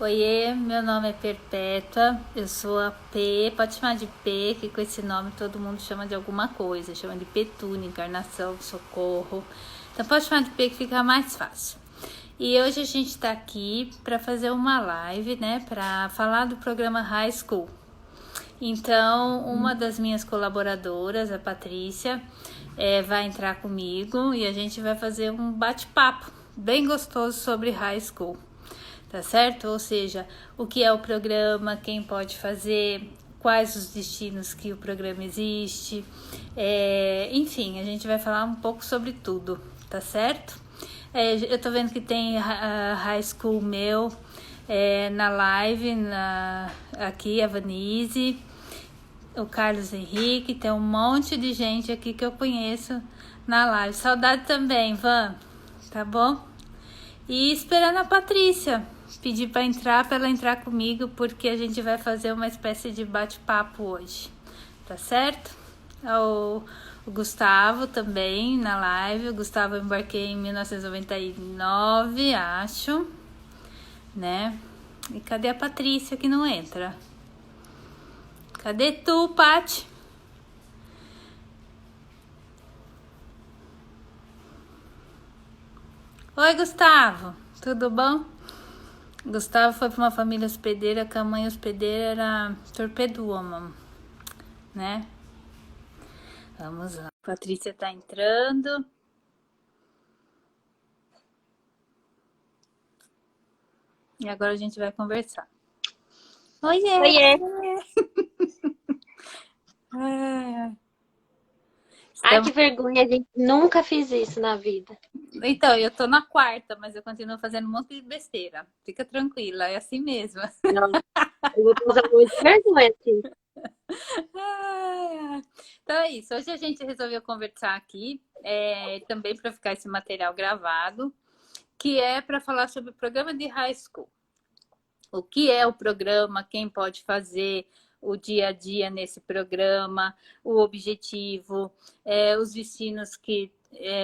Oiê, meu nome é Perpétua, eu sou a P, pode chamar de P, que com esse nome todo mundo chama de alguma coisa, chama de Petúnia, Encarnação, Socorro, então pode chamar de P que fica mais fácil. E hoje a gente tá aqui para fazer uma live, né, para falar do programa High School. Então, uma das minhas colaboradoras, a Patrícia, vai entrar comigo e a gente vai fazer um bate-papo bem gostoso sobre High School. Tá certo? Ou seja, o que é o programa, quem pode fazer, quais os destinos que o programa existe, enfim, a gente vai falar um pouco sobre tudo, tá certo? Eu tô vendo que tem High School meu na live, aqui a Vanise, o Carlos Henrique, tem um monte de gente aqui que eu conheço na live. Saudade também, Van, tá bom? E esperando a Patrícia. Pedi para ela entrar comigo, porque a gente vai fazer uma espécie de bate-papo hoje. Tá certo? O Gustavo também na live. O Gustavo eu embarquei em 1999, acho. Né? E cadê a Patrícia que não entra? Cadê tu, Paty? Oi, Gustavo. Tudo bom? Gustavo foi para uma família hospedeira, que a mãe hospedeira era torpedo-woman, né? Vamos lá. A Patrícia tá entrando. E agora a gente vai conversar. Oiê! Oiê! Ai, que vergonha, gente. Nunca fiz isso na vida. Então, eu tô na quarta, mas eu continuo fazendo um monte de besteira. Fica tranquila, é assim mesmo. Não, eu vou passar muita vergonha aqui. Então é isso. Hoje a gente resolveu conversar aqui, também para ficar esse material gravado, que é para falar sobre o programa de high school. O que é o programa, quem pode fazer, o dia a dia nesse programa, o objetivo, os destinos que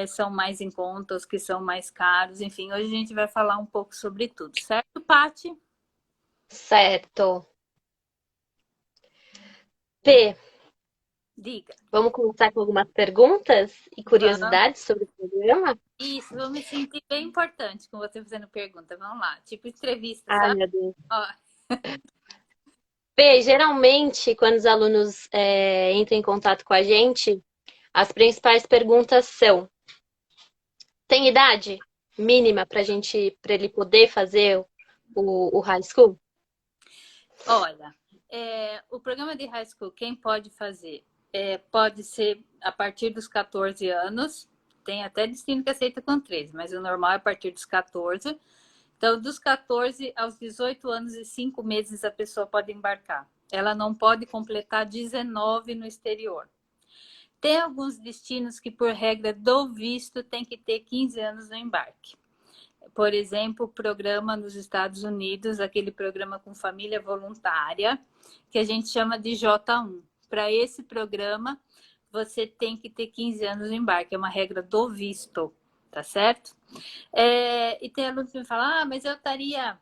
são mais em conta, os que são mais caros, enfim, hoje a gente vai falar um pouco sobre tudo, certo, Paty? Certo. P, Diga. vamos começar com algumas perguntas e Vamos. curiosidades sobre o programa? Isso, vou me sentir bem importante com você fazendo pergunta. Vamos lá, tipo entrevista, Ai, sabe? meu Deus. Ó, P, geralmente, quando os alunos entram em contato com a gente, as principais perguntas são: tem idade mínima para ele poder fazer o high school? olha, o programa de high school, quem pode fazer? Pode ser a partir dos 14 anos, tem até destino que aceita com 13, mas o normal é a partir dos 14. Então, dos 14 aos 18 anos e 5 meses, a pessoa pode embarcar. Ela não pode completar 19 no exterior. Tem alguns destinos que, por regra do visto, tem que ter 15 anos no embarque. Por exemplo, o programa nos Estados Unidos, aquele programa com família voluntária, que a gente chama de J1. Para esse programa, você tem que ter 15 anos no embarque, é uma regra do visto, tá certo? E tem alunos que me falam, mas eu estaria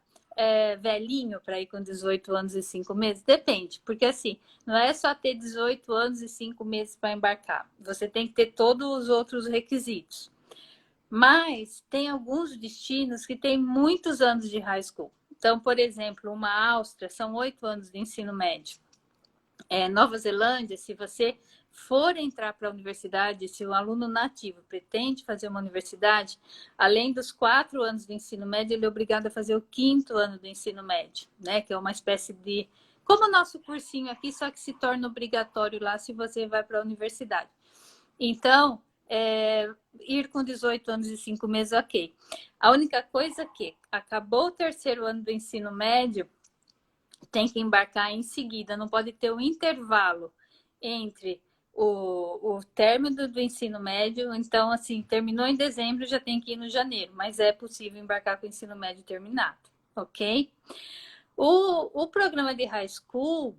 velhinho para ir com 18 anos e 5 meses? Depende, porque assim, não é só ter 18 anos e 5 meses para embarcar, você tem que ter todos os outros requisitos. Mas tem alguns destinos que têm muitos anos de high school. Então, por exemplo, uma Áustria são 8 anos de ensino médio. Nova Zelândia, se você for entrar para a universidade, se um aluno nativo pretende fazer uma universidade, além dos 4 anos de ensino médio, ele é obrigado a fazer o 5º ano do ensino médio, né? Que é uma espécie de... Como o nosso cursinho aqui, só que se torna obrigatório lá se você vai para a universidade. Então, ir com 18 anos e 5 meses, ok. A única coisa que acabou o 3º ano do ensino médio, tem que embarcar em seguida, não pode ter um intervalo entre o término do ensino médio. Então, assim, terminou em dezembro, já tem que ir no janeiro, mas é possível embarcar com o ensino médio terminado, ok? O programa de high school,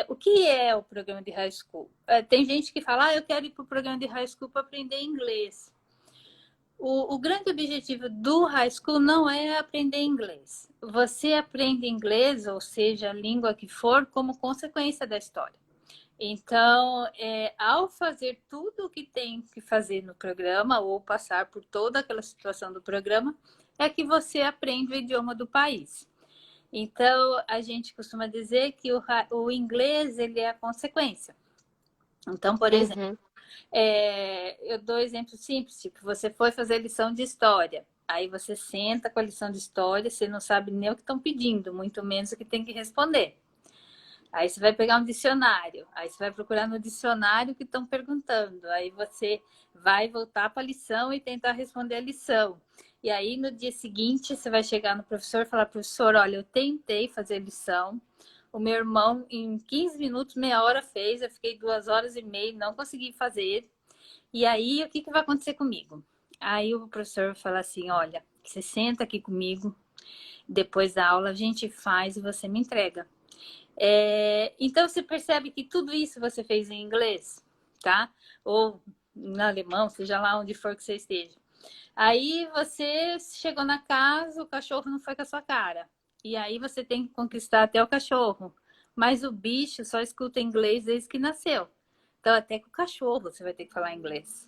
o que é o programa de high school? Tem gente que fala, eu quero ir para o programa de high school para aprender inglês. O grande objetivo do high school não é aprender inglês. Você aprende inglês, ou seja, a língua que for, como consequência da história. Então, ao fazer tudo o que tem que fazer no programa, ou passar por toda aquela situação do programa, é que você aprende o idioma do país. Então, a gente costuma dizer que o inglês ele é a consequência. Então, por exemplo, Uhum. eu dou exemplo simples, tipo, você foi fazer lição de história. Aí você senta com a lição de história, você não sabe nem o que estão pedindo, muito menos o que tem que responder. Aí você vai pegar um dicionário, aí você vai procurar no dicionário o que estão perguntando. Aí você vai voltar para a lição e tentar responder a lição. E aí no dia seguinte você vai chegar no professor e falar: professor, olha, eu tentei fazer a lição. O meu irmão, em 15 minutos, meia hora fez, eu fiquei 2 horas e meia, não consegui fazer. E aí, o que vai acontecer comigo? Aí o professor fala assim: olha, você senta aqui comigo, depois da aula a gente faz e você me entrega. Então, você percebe que tudo isso você fez em inglês, tá? Ou no alemão, seja lá onde for que você esteja. Aí você chegou na casa, o cachorro não foi com a sua cara. E aí você tem que conquistar até o cachorro. Mas o bicho só escuta inglês desde que nasceu. Então, até com o cachorro você vai ter que falar inglês.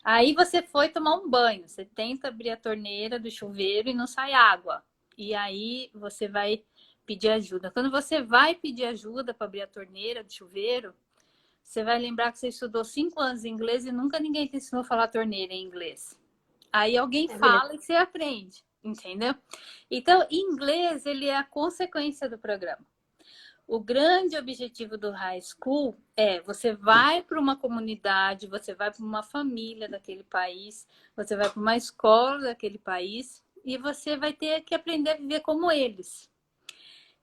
Aí você foi tomar um banho. Você tenta abrir a torneira do chuveiro e não sai água. E aí você vai pedir ajuda. Quando você vai pedir ajuda para abrir a torneira do chuveiro, você vai lembrar que você estudou 5 anos em inglês e nunca ninguém te ensinou a falar torneira em inglês. Aí alguém É mesmo. fala e você aprende, entendeu? Então, inglês, ele é a consequência do programa. O grande objetivo do high school é você vai para uma comunidade, você vai para uma família daquele país, você vai para uma escola daquele país e você vai ter que aprender a viver como eles.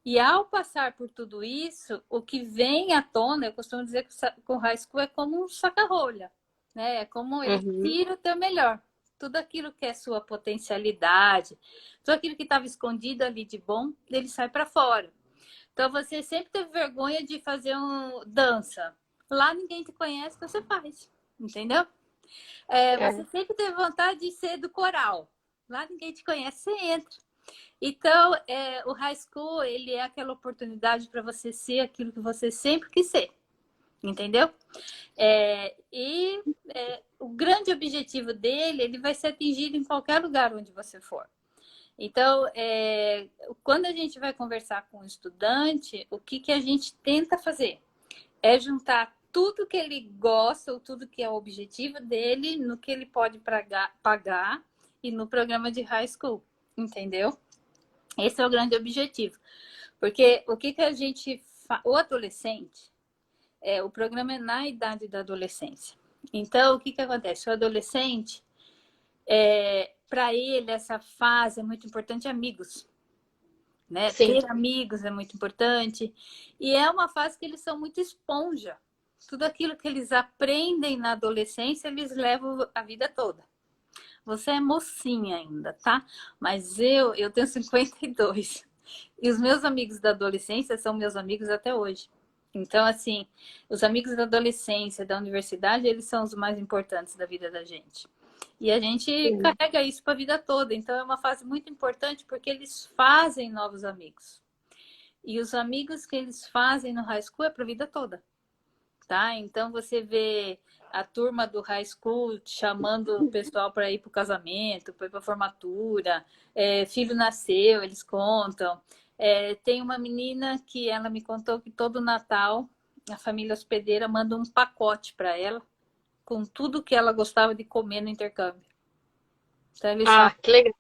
E ao passar por tudo isso, o que vem à tona, eu costumo dizer que o high school é como um saca-rolha, né? É como ele Uhum. tira o teu melhor. Tudo aquilo que é sua potencialidade, tudo aquilo que estava escondido ali de bom, ele sai para fora. Então você sempre teve vergonha de fazer dança. Lá ninguém te conhece, então você faz, entendeu? Você É. sempre teve vontade de ser do coral. Lá ninguém te conhece, você entra. Então, o high school, ele é aquela oportunidade para você ser aquilo que você sempre quis ser, entendeu? O grande objetivo dele, ele vai ser atingido em qualquer lugar onde você for. Então, quando a gente vai conversar com o estudante, o que a gente tenta fazer? É juntar tudo que ele gosta, ou tudo que é o objetivo dele, no que ele pode pagar e no programa de high school, entendeu? Esse é o grande objetivo. Porque o que a gente o adolescente, o programa é na idade da adolescência. Então, o que acontece? O adolescente, para ele, essa fase é muito importante, amigos. Né? Sim. Ter amigos é muito importante. E é uma fase que eles são muito esponja. Tudo aquilo que eles aprendem na adolescência, eles levam a vida toda. Você é mocinha ainda, tá? Mas eu tenho 52. E os meus amigos da adolescência são meus amigos até hoje. Então, assim, os amigos da adolescência, da universidade, eles são os mais importantes da vida da gente. E a gente Sim. carrega isso para a vida toda. Então, é uma fase muito importante porque eles fazem novos amigos. E os amigos que eles fazem no high school é para a vida toda, tá? Então, você vê a turma do high school chamando o pessoal para ir para o casamento, para ir para a formatura, filho nasceu, eles contam. Tem uma menina que ela me contou que todo Natal a família hospedeira manda um pacote para ela com tudo que ela gostava de comer no intercâmbio. Então, eles falam, Ah, que legal.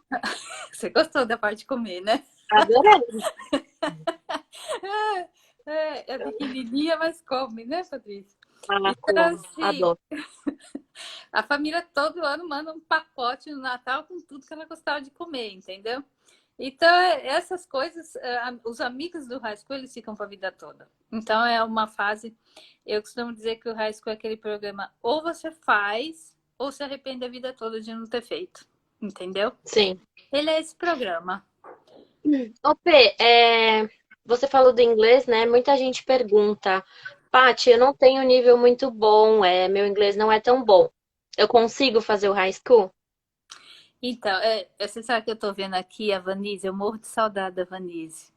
você gostou da parte de comer, né? Adorei. É pequenininha, mas come, né, Patrícia? Ah, Então, como. assim, Adoro. a família todo ano manda um pacote no Natal com tudo que ela gostava de comer, entendeu? Então, essas coisas, os amigos do high school, eles ficam para a vida toda. Então, é uma fase, eu costumo dizer que o high school é aquele programa, ou você faz, ou se arrepende a vida toda de não ter feito, entendeu? Sim. Ele é esse programa. Ô, Pê, você falou do inglês, né? Muita gente pergunta, Paty, eu não tenho nível muito bom, meu inglês não é tão bom. Eu consigo fazer o high school? Então, você sabe que eu tô vendo aqui a Vanise, eu morro de saudade da Vanise.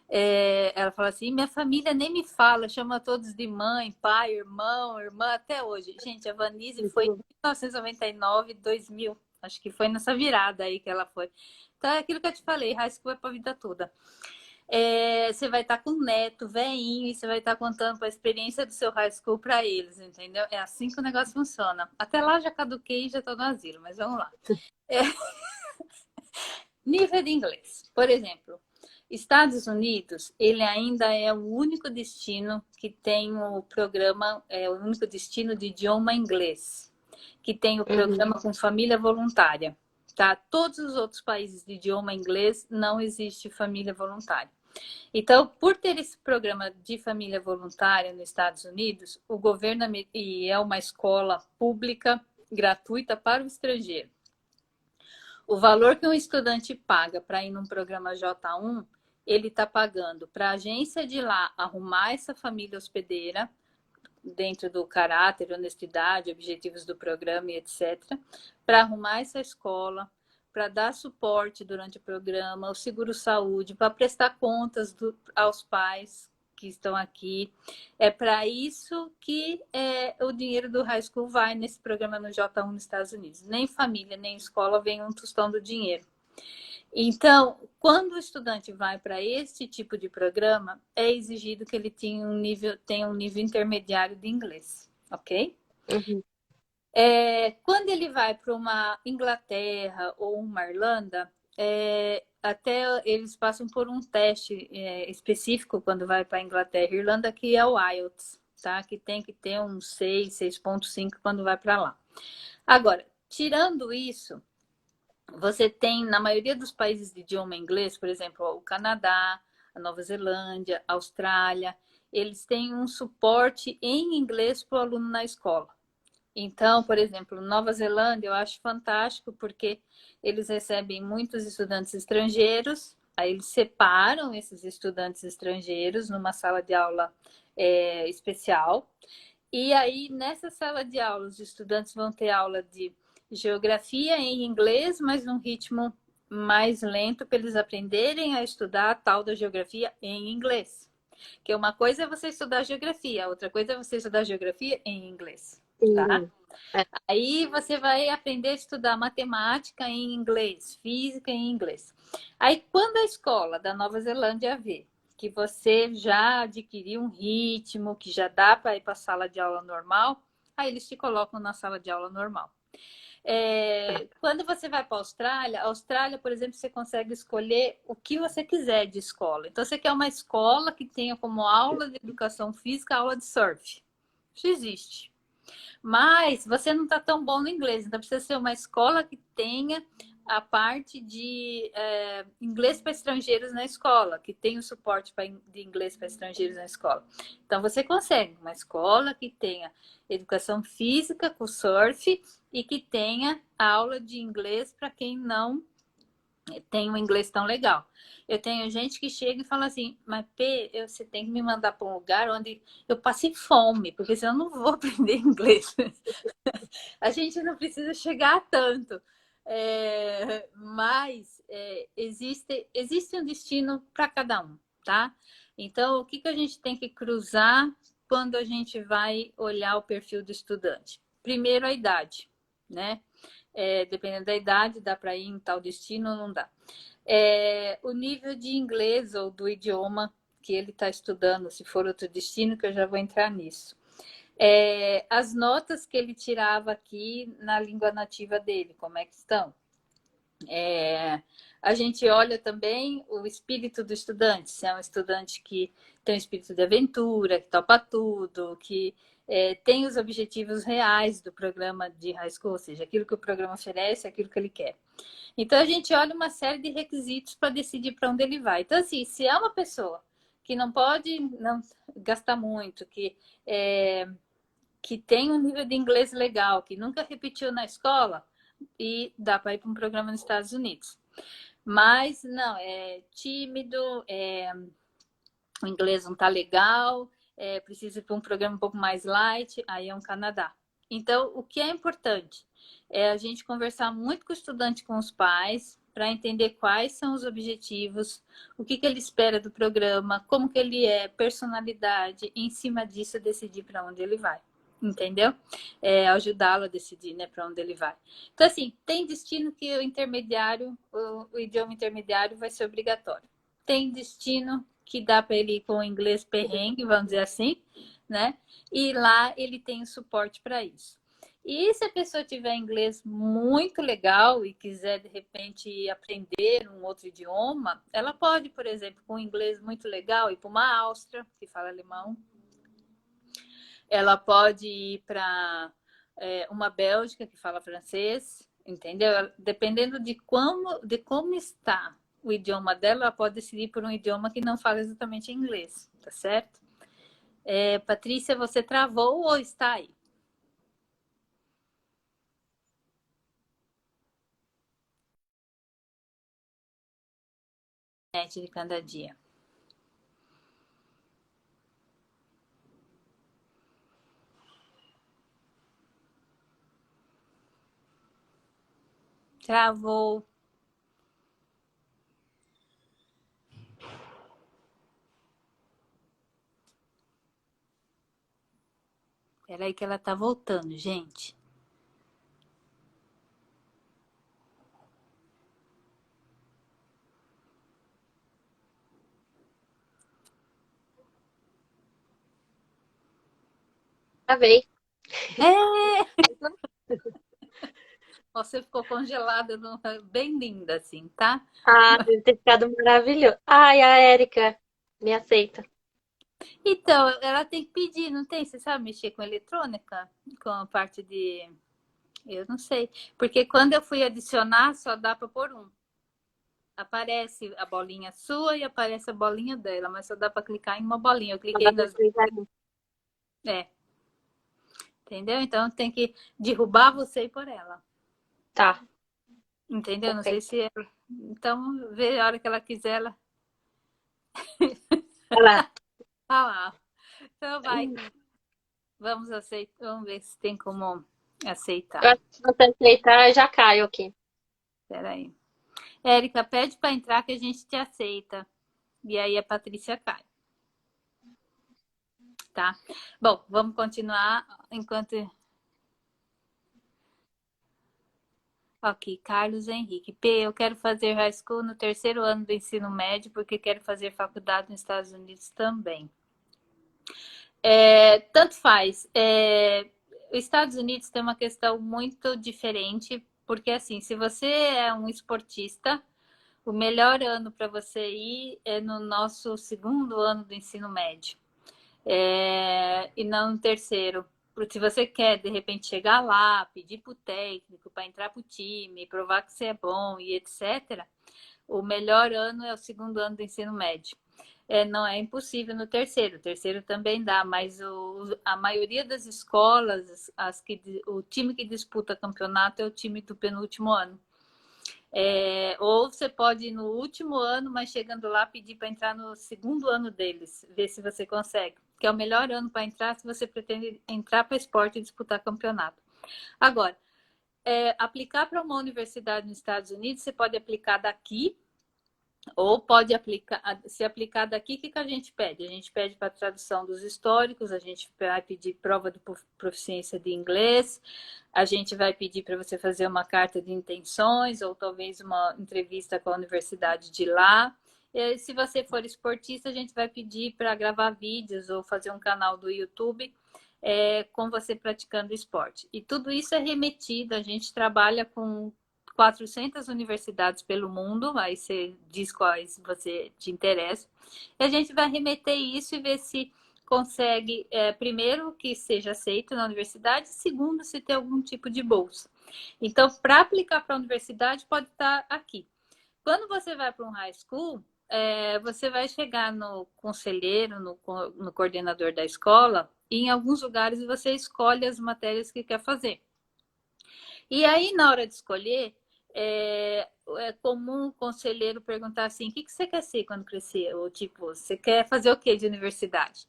Ela fala assim, minha família nem me fala, chama todos de mãe, pai, irmão, irmã, até hoje. Gente, a Vanise foi em 1999, 2000. Acho que foi nessa virada aí que ela foi. Então, é aquilo que eu te falei, high school é pra vida toda. Você vai estar com o neto, veinho, e você vai estar contando a experiência do seu high school para eles, entendeu? É assim que o negócio funciona. Até lá já caduquei e já estou no asilo, mas vamos lá. É, nível de inglês. Por exemplo, Estados Unidos, ele ainda é o único destino que tem o programa, o único destino de idioma inglês, que tem o programa com família voluntária. Tá? Todos os outros países de idioma inglês não existe família voluntária. Então, por ter esse programa de família voluntária nos Estados Unidos, o governo e é uma escola pública gratuita para o estrangeiro. O valor que um estudante paga para ir num programa J1, ele está pagando para a agência de lá arrumar essa família hospedeira, dentro do caráter, honestidade, objetivos do programa e etc., para arrumar essa escola, para dar suporte durante o programa, o seguro-saúde, para prestar contas aos pais que estão aqui. É para isso que o dinheiro do high school vai nesse programa no J1 nos Estados Unidos. Nem família, nem escola vem um tostão do dinheiro. Então, quando o estudante vai para esse tipo de programa, é exigido que ele tenha um nível intermediário de inglês, ok? Uhum. Quando ele vai para uma Inglaterra ou uma Irlanda, até eles passam por um teste específico quando vai para a Inglaterra e Irlanda, que é o IELTS, tá? Que tem que ter um 6, 6,5 quando vai para lá. Agora, tirando isso, você tem, na maioria dos países de idioma inglês, por exemplo, o Canadá, a Nova Zelândia, a Austrália, eles têm um suporte em inglês para o aluno na escola. Então, por exemplo, Nova Zelândia eu acho fantástico porque eles recebem muitos estudantes estrangeiros, aí eles separam esses estudantes estrangeiros numa sala de aula especial. E aí, nessa sala de aula, os estudantes vão ter aula de geografia em inglês, mas num ritmo mais lento para eles aprenderem a estudar a tal da geografia em inglês. Que uma coisa é você estudar geografia, outra coisa é você estudar geografia em inglês, tá? É. Aí você vai aprender a estudar matemática em inglês, física em inglês. Aí quando a escola da Nova Zelândia vê que você já adquiriu um ritmo, que já dá para ir para a sala de aula normal, aí eles te colocam na sala de aula normal. Quando você vai para a Austrália, por exemplo, você consegue escolher o que você quiser de escola. Então, você quer uma escola que tenha como aula de educação física aula de surf. Isso existe. Mas você não está tão bom no inglês, então precisa ser uma escola que tenha a parte de inglês para estrangeiros na escola, que tem o suporte de inglês para estrangeiros na escola. Então você consegue uma escola que tenha educação física com surf e que tenha aula de inglês para quem não tem um inglês tão legal. Eu tenho gente que chega e fala assim, mas P, você tem que me mandar para um lugar onde eu passe fome, porque senão eu não vou aprender inglês. A gente não precisa chegar a tanto. Mas existe um destino para cada um, tá? Então, o que a gente tem que cruzar quando a gente vai olhar o perfil do estudante? Primeiro, a idade, né? Dependendo da idade, dá para ir em tal destino ou não dá. O nível de inglês ou do idioma que ele está estudando, se for outro destino, que eu já vou entrar nisso. As notas que ele tirava aqui na língua nativa dele, como é que estão? A gente olha também o espírito do estudante, se é um estudante que tem um espírito de aventura, que topa tudo, que tem os objetivos reais do programa de high school, ou seja, aquilo que o programa oferece, aquilo que ele quer. Então, a gente olha uma série de requisitos para decidir para onde ele vai. Então, assim, se é uma pessoa que não pode não gastar muito, que tem um nível de inglês legal, que nunca repetiu na escola, e dá para ir para um programa nos Estados Unidos. Mas não, é tímido, o inglês não está legal, precisa ir para um programa um pouco mais light, aí é um Canadá. Então, o que é importante? é a gente conversar muito com o estudante, com os pais, para entender quais são os objetivos, o que ele espera do programa, como que ele é, personalidade, e em cima disso decidir para onde ele vai. Entendeu? Ajudá-lo a decidir, né, para onde ele vai. Então, assim, tem destino que o idioma intermediário vai ser obrigatório. Tem destino que dá para ele ir com o inglês perrengue, vamos dizer assim, né? E lá ele tem o suporte para isso. E se a pessoa tiver inglês muito legal e quiser, de repente, aprender um outro idioma, ela pode, por exemplo, com inglês muito legal, ir para uma Áustria, que fala alemão. Ela pode ir para uma Bélgica, que fala francês, entendeu? Dependendo de como está o idioma dela, ela pode decidir por um idioma que não fala exatamente inglês, tá certo? Patrícia, você travou ou está aí? De cada dia. Travou. Espera aí que ela tá voltando, gente. Travei. Você ficou congelada, bem linda assim, tá? Ah, deve ter ficado maravilhoso. Ai, a Érica me aceita. Então, ela tem que pedir, não tem? Você sabe mexer com eletrônica? Com a parte de... Eu não sei. Porque quando eu fui adicionar, só dá para pôr um. Aparece a bolinha sua e aparece a bolinha dela, mas só dá para clicar em uma bolinha. Eu cliquei nas... Entendeu? Então tem que derrubar você e por ela. Tá. Entendeu? Não sei se ela... Então, vê a hora que ela quiser, ela... Olha lá. Ah lá. Então vai. Vamos aceitar. Vamos ver se tem como aceitar. Eu acho que se você aceitar, eu já caio aqui. Espera aí. Érica, pede para entrar que a gente te aceita. E aí a Patrícia cai. Tá? Bom, vamos continuar enquanto... Ok, Carlos Henrique. P, eu quero fazer high school no terceiro ano do ensino médio, porque quero fazer faculdade nos Estados Unidos também. Tanto faz. Os Estados Unidos tem uma questão muito diferente, porque assim, se você é um esportista, o melhor ano para você ir é no nosso segundo ano do ensino médio. E não no terceiro. Porque se você quer, de repente, chegar lá, pedir para o técnico, para entrar para o time, provar que você é bom e etc., o melhor ano é o segundo ano do ensino médio. Não é impossível no terceiro. O terceiro também dá, mas a maioria das escolas, o time que disputa campeonato é o time do penúltimo ano. Ou você pode ir no último ano, mas chegando lá pedir para entrar no segundo ano deles, ver se você consegue. Que é o melhor ano para entrar se você pretende entrar para esporte e disputar campeonato. Agora, aplicar para uma universidade nos Estados Unidos, você pode aplicar daqui, ou pode se aplicar daqui, o que a gente pede? A gente pede para tradução dos históricos, a gente vai pedir prova de proficiência de inglês, a gente vai pedir para você fazer uma carta de intenções, ou talvez uma entrevista com a universidade de lá. E se você for esportista, a gente vai pedir para gravar vídeos ou fazer um canal do YouTube com você praticando esporte. E tudo isso é remetido, a gente trabalha com 400 universidades pelo mundo, aí você diz quais você te interessa. E a gente vai remeter isso e ver se consegue, primeiro, que seja aceito na universidade, segundo, se tem algum tipo de bolsa. Então, para aplicar para a universidade, pode estar aqui. Quando você vai para um high school, você vai chegar no conselheiro, no coordenador da escola, e em alguns lugares você escolhe as matérias que quer fazer. E aí, na hora de escolher, é comum o conselheiro perguntar assim, o que você quer ser quando crescer? Ou tipo, você quer fazer o que de universidade?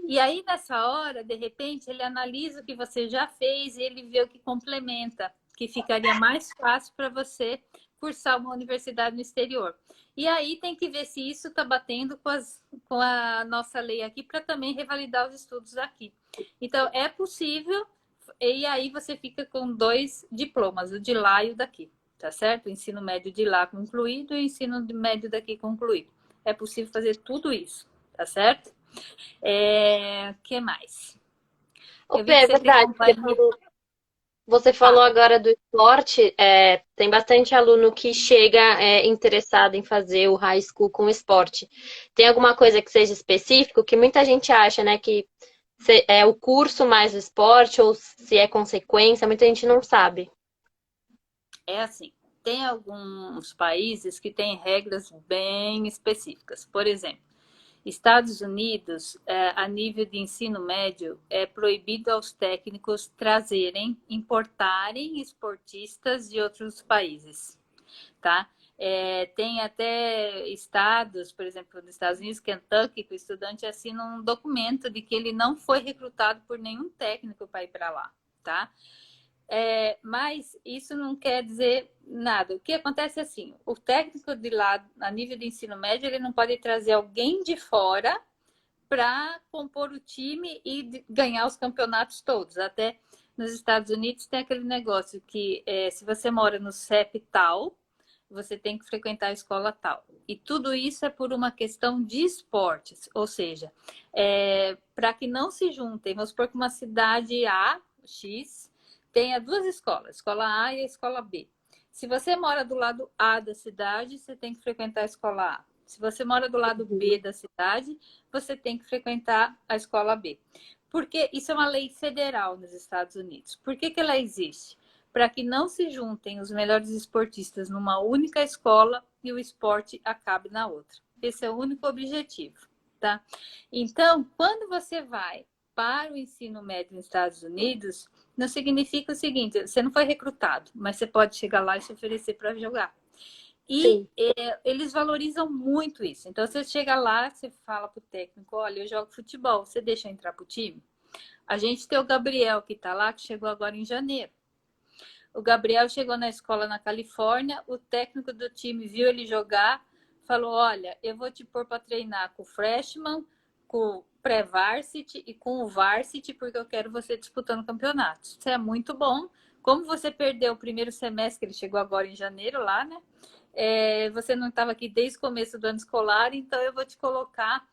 E aí, nessa hora, de repente, ele analisa o que você já fez e ele vê o que complementa, que ficaria mais fácil para você cursar uma universidade no exterior. E aí tem que ver se isso está batendo com a nossa lei aqui para também revalidar os estudos aqui. Então, é possível, e aí você fica com 2 diplomas, o de lá e o daqui, tá certo? O ensino médio de lá concluído e o ensino médio daqui concluído. É possível fazer tudo isso, tá certo? Que mais? Ô, Eu vi Pê, que é você tem verdade. companhia. Você falou Fala. agora do esporte, tem bastante aluno que chega interessado em fazer o high school com esporte. Tem alguma coisa que seja específico? Que muita gente acha, né, que é o curso mais o esporte ou se é consequência, muita gente não sabe. É assim, tem alguns países que têm regras bem específicas. Por exemplo, Estados Unidos, a nível de ensino médio, é proibido aos técnicos trazerem, importarem esportistas de outros países, tá? Tem até estados, por exemplo, nos Estados Unidos, Kentucky, que o estudante assina um documento de que ele não foi recrutado por nenhum técnico para ir para lá, tá? Mas isso não quer dizer nada. O que acontece é assim, o técnico de lá, a nível de ensino médio, ele não pode trazer alguém de fora para compor o time e ganhar os campeonatos todos. Até nos Estados Unidos tem aquele negócio que se você mora no CEP tal, você tem que frequentar a escola tal. E tudo isso é por uma questão de esportes, ou seja, para que não se juntem, vamos supor que uma cidade A, X, tenha 2 escolas, a escola A e a escola B. Se você mora do lado A da cidade, você tem que frequentar a escola A. Se você mora do lado B da cidade, você tem que frequentar a escola B. Porque isso é uma lei federal nos Estados Unidos. Por que ela existe? Para que não se juntem os melhores esportistas numa única escola e o esporte acabe na outra. Esse é o único objetivo, tá? Então, quando você vai para o ensino médio nos Estados Unidos, não significa o seguinte, você não foi recrutado, mas você pode chegar lá e se oferecer para jogar. E Sim. eles valorizam muito isso. Então, você chega lá, você fala para o técnico, olha, eu jogo futebol, você deixa eu entrar para o time? A gente tem o Gabriel que está lá, que chegou agora em janeiro. O Gabriel chegou na escola na Califórnia, o técnico do time viu ele jogar, falou, olha, eu vou te pôr para treinar com o freshman, com o pré-varsity e com o varsity, porque eu quero você disputando campeonatos. Isso é muito bom. Como você perdeu o primeiro semestre, ele chegou agora em janeiro lá, né? Você não estava aqui desde o começo do ano escolar, então eu vou te colocar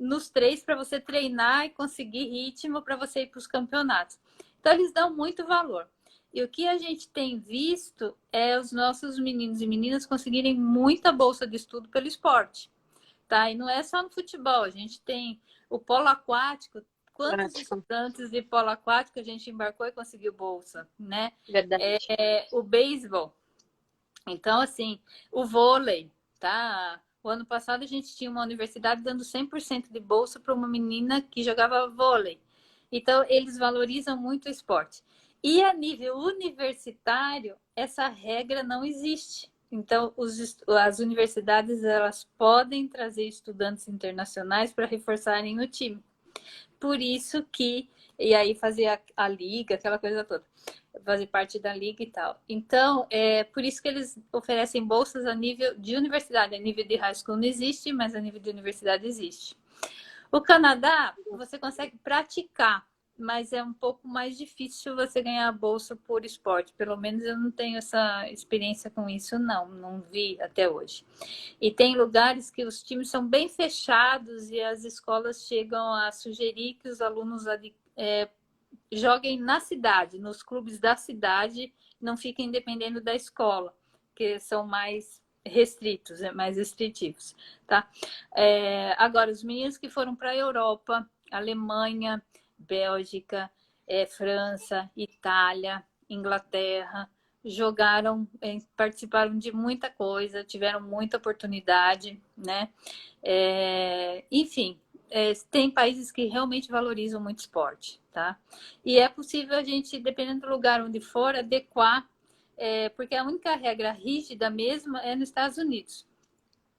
nos 3 para você treinar e conseguir ritmo para você ir para os campeonatos. Então, eles dão muito valor. E o que a gente tem visto é os nossos meninos e meninas conseguirem muita bolsa de estudo pelo esporte, tá? E não é só no futebol, a gente tem o polo aquático. Quantos Prático. estudantes de polo aquático a gente embarcou e conseguiu bolsa, né? Verdade. O beisebol. Então, assim, o vôlei, tá? O ano passado a gente tinha uma universidade dando 100% de bolsa para uma menina que jogava vôlei. Então, eles valorizam muito o esporte. E a nível universitário, essa regra não existe. Então, as universidades elas podem trazer estudantes internacionais para reforçarem o time. Por isso que, e aí fazer a liga, aquela coisa toda, fazer parte da liga e tal. Então, é por isso que eles oferecem bolsas a nível de universidade. A nível de high school não existe, mas a nível de universidade existe. O Canadá, você consegue praticar, mas é um pouco mais difícil você ganhar a bolsa por esporte. Pelo menos eu não tenho essa experiência com isso, não vi até hoje. E tem lugares que os times são bem fechados e as escolas chegam a sugerir que os alunos joguem na cidade, nos clubes da cidade, não fiquem dependendo da escola, que são mais restritos, mais restritivos, tá? Agora, os meninos que foram para a Europa, Alemanha, Bélgica, França, Itália, Inglaterra, jogaram, participaram de muita coisa, tiveram muita oportunidade, né? Enfim, tem países que realmente valorizam muito esporte, tá? E é possível a gente, dependendo do lugar onde for, adequar, porque a única regra rígida mesmo é nos Estados Unidos.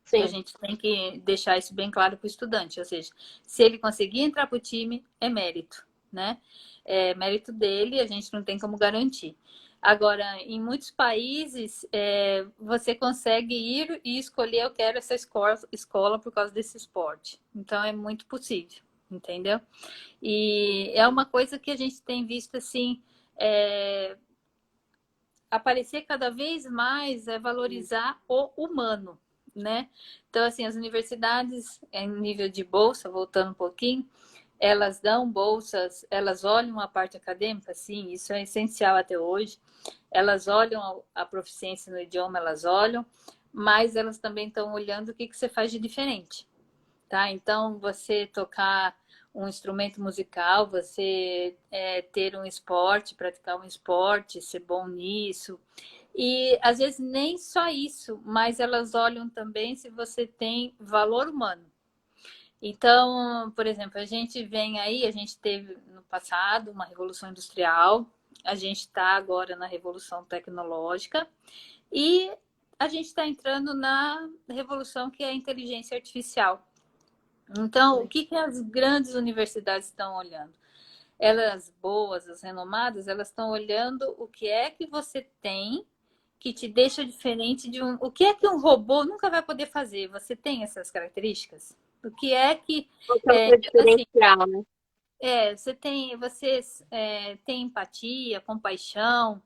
A Sim. gente tem que deixar isso bem claro para o estudante, ou seja, se ele conseguir entrar para o time, é mérito, né? É mérito dele, a gente não tem como garantir. Agora, em muitos países, você consegue ir e escolher, eu quero essa escola por causa desse esporte. Então, é muito possível, entendeu? E é uma coisa que a gente tem visto, assim, aparecer cada vez mais, é valorizar o humano, né? Então, assim, as universidades, em nível de bolsa, voltando um pouquinho, elas dão bolsas, elas olham a parte acadêmica, sim, isso é essencial até hoje. Elas olham a proficiência no idioma, elas olham, mas elas também estão olhando o que você faz de diferente, tá? Então, você tocar um instrumento musical, você ter um esporte, praticar um esporte, ser bom nisso. E, às vezes, nem só isso, mas elas olham também se você tem valor humano. Então, por exemplo, a gente vem aí, a gente teve no passado uma revolução industrial, a gente está agora na revolução tecnológica e a gente está entrando na revolução que é a inteligência artificial. Então, o que as grandes universidades estão olhando? Elas boas, as renomadas, elas estão olhando o que é que você tem que te deixa diferente de um... O que é que um robô nunca vai poder fazer? Você tem essas características? O que é que... Qual que é o seu assim, diferencial, né? você tem empatia, compaixão,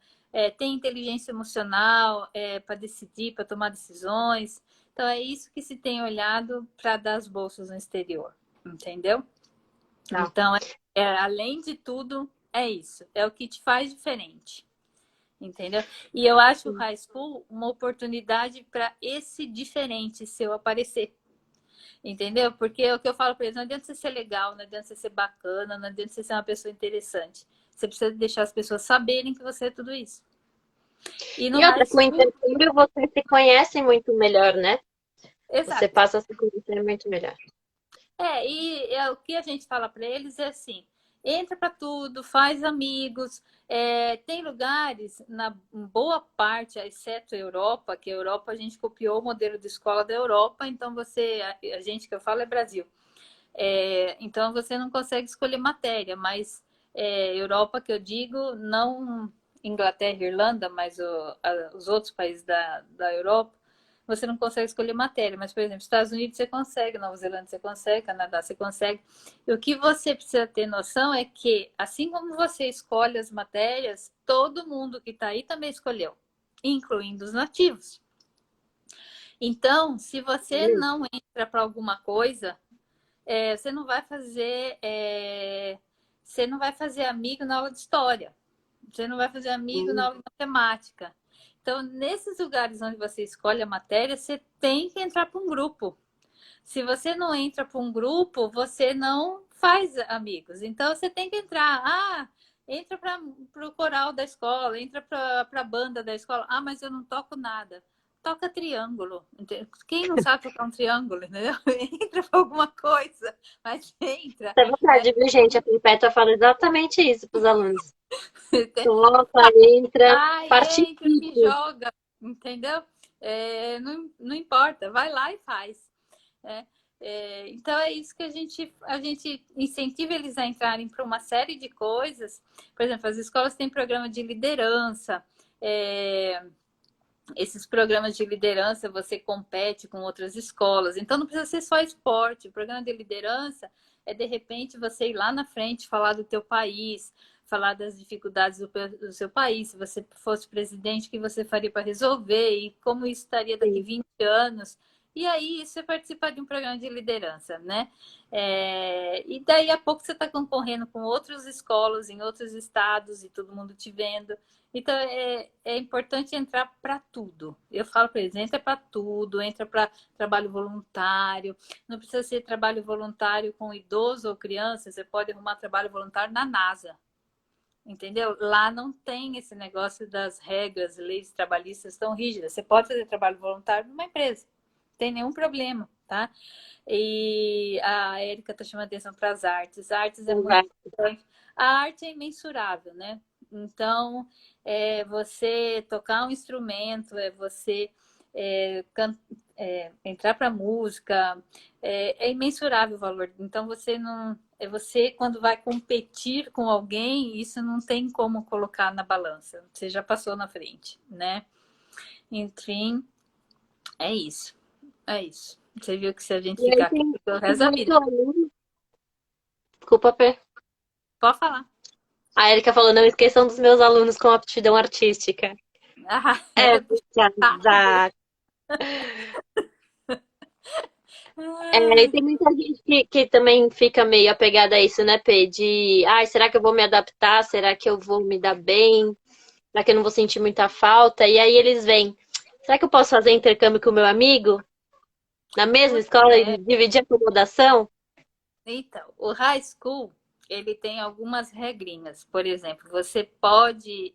tem inteligência emocional para decidir, para tomar decisões. Então, é isso que se tem olhado para dar as bolsas no exterior, entendeu? Tá. Então, além de tudo, é isso. É o que te faz diferente, entendeu? E eu acho o high school uma oportunidade para esse diferente seu aparecer. Entendeu? Porque é o que eu falo para eles, não adianta você ser legal, não adianta você ser bacana, não adianta você ser uma pessoa interessante. Você precisa deixar as pessoas saberem que você é tudo isso. E no E outra, high com o school, intercâmbio você se conhece muito melhor, né? Você exato. passa a se conhecer muito melhor. O que a gente fala para eles é assim, entra para tudo, faz amigos. Tem lugares, na boa parte, exceto a Europa, que a Europa a gente copiou o modelo de escola da Europa, então a gente que eu falo é Brasil. Então você não consegue escolher matéria, mas Europa que eu digo, não Inglaterra e Irlanda, mas os outros países da Europa, você não consegue escolher matéria. Mas, por exemplo, Estados Unidos você consegue, Nova Zelândia você consegue, Canadá você consegue. E o que você precisa ter noção é que, assim como você escolhe as matérias, todo mundo que está aí também escolheu, incluindo os nativos. Então, se você não entra para alguma coisa, você não vai fazer. Você não vai fazer amigo na aula de história. Você não vai fazer amigo na aula de matemática. Então, nesses lugares onde você escolhe a matéria, você tem que entrar para um grupo. Se você não entra para um grupo, você não faz amigos. Então, você tem que entrar. Entra para o coral da escola, entra para a banda da escola. Mas eu não toco nada. Toca triângulo. Quem não sabe tocar um triângulo, entendeu? Entra para alguma coisa, mas entra. É verdade, viu, gente? A Perpétua fala exatamente isso para os alunos. Coloca, entra, Entra, se participe. joga, entendeu? Não importa, vai lá e faz. Né? Então é isso que a gente incentiva eles a entrarem para uma série de coisas. Por exemplo, as escolas têm programa de liderança. Esses programas de liderança você compete com outras escolas. Então não precisa ser só esporte. O programa de liderança é de repente você ir lá na frente falar do teu país, falar das dificuldades do seu país. Se você fosse presidente, o que você faria para resolver e como isso estaria daqui 20 anos. E aí você participar de um programa de liderança, né? E daí a pouco você está concorrendo com outras escolas em outros estados e todo mundo te vendo. Então, é importante entrar para tudo. Eu falo para eles, entra para tudo, entra para trabalho voluntário. Não precisa ser trabalho voluntário com idoso ou criança, você pode arrumar trabalho voluntário na NASA. Entendeu? Lá não tem esse negócio das regras, leis trabalhistas tão rígidas. Você pode fazer trabalho voluntário numa empresa, não tem nenhum problema, tá? E a Érica está chamando atenção para as artes. A artes é muito importante. A arte é imensurável, né? Então, você tocar um instrumento, você entrar para música, é imensurável o valor. Então, você não... é você, quando vai competir com alguém, isso não tem como colocar na balança. Você já passou na frente, né? Enfim, é isso. É isso. Você viu que se a gente E aí ficar aqui pelo tem resto da muito vida. aluno. Desculpa, Pê. Pode falar. A Erika falou, não esqueçam dos meus alunos com aptidão artística. Ah, É, é puxa saco dele. exato. É, e Ai, tem muita gente que também fica meio apegada a isso, né, Pê? De, ai, será que eu vou me adaptar? Será que eu vou me dar bem? Será que eu não vou sentir muita falta? E aí eles vêm, será que eu posso fazer intercâmbio com o meu amigo? Na mesma pois escola é. e dividir a acomodação? Então, o high school, ele tem algumas regrinhas. Por exemplo, você pode,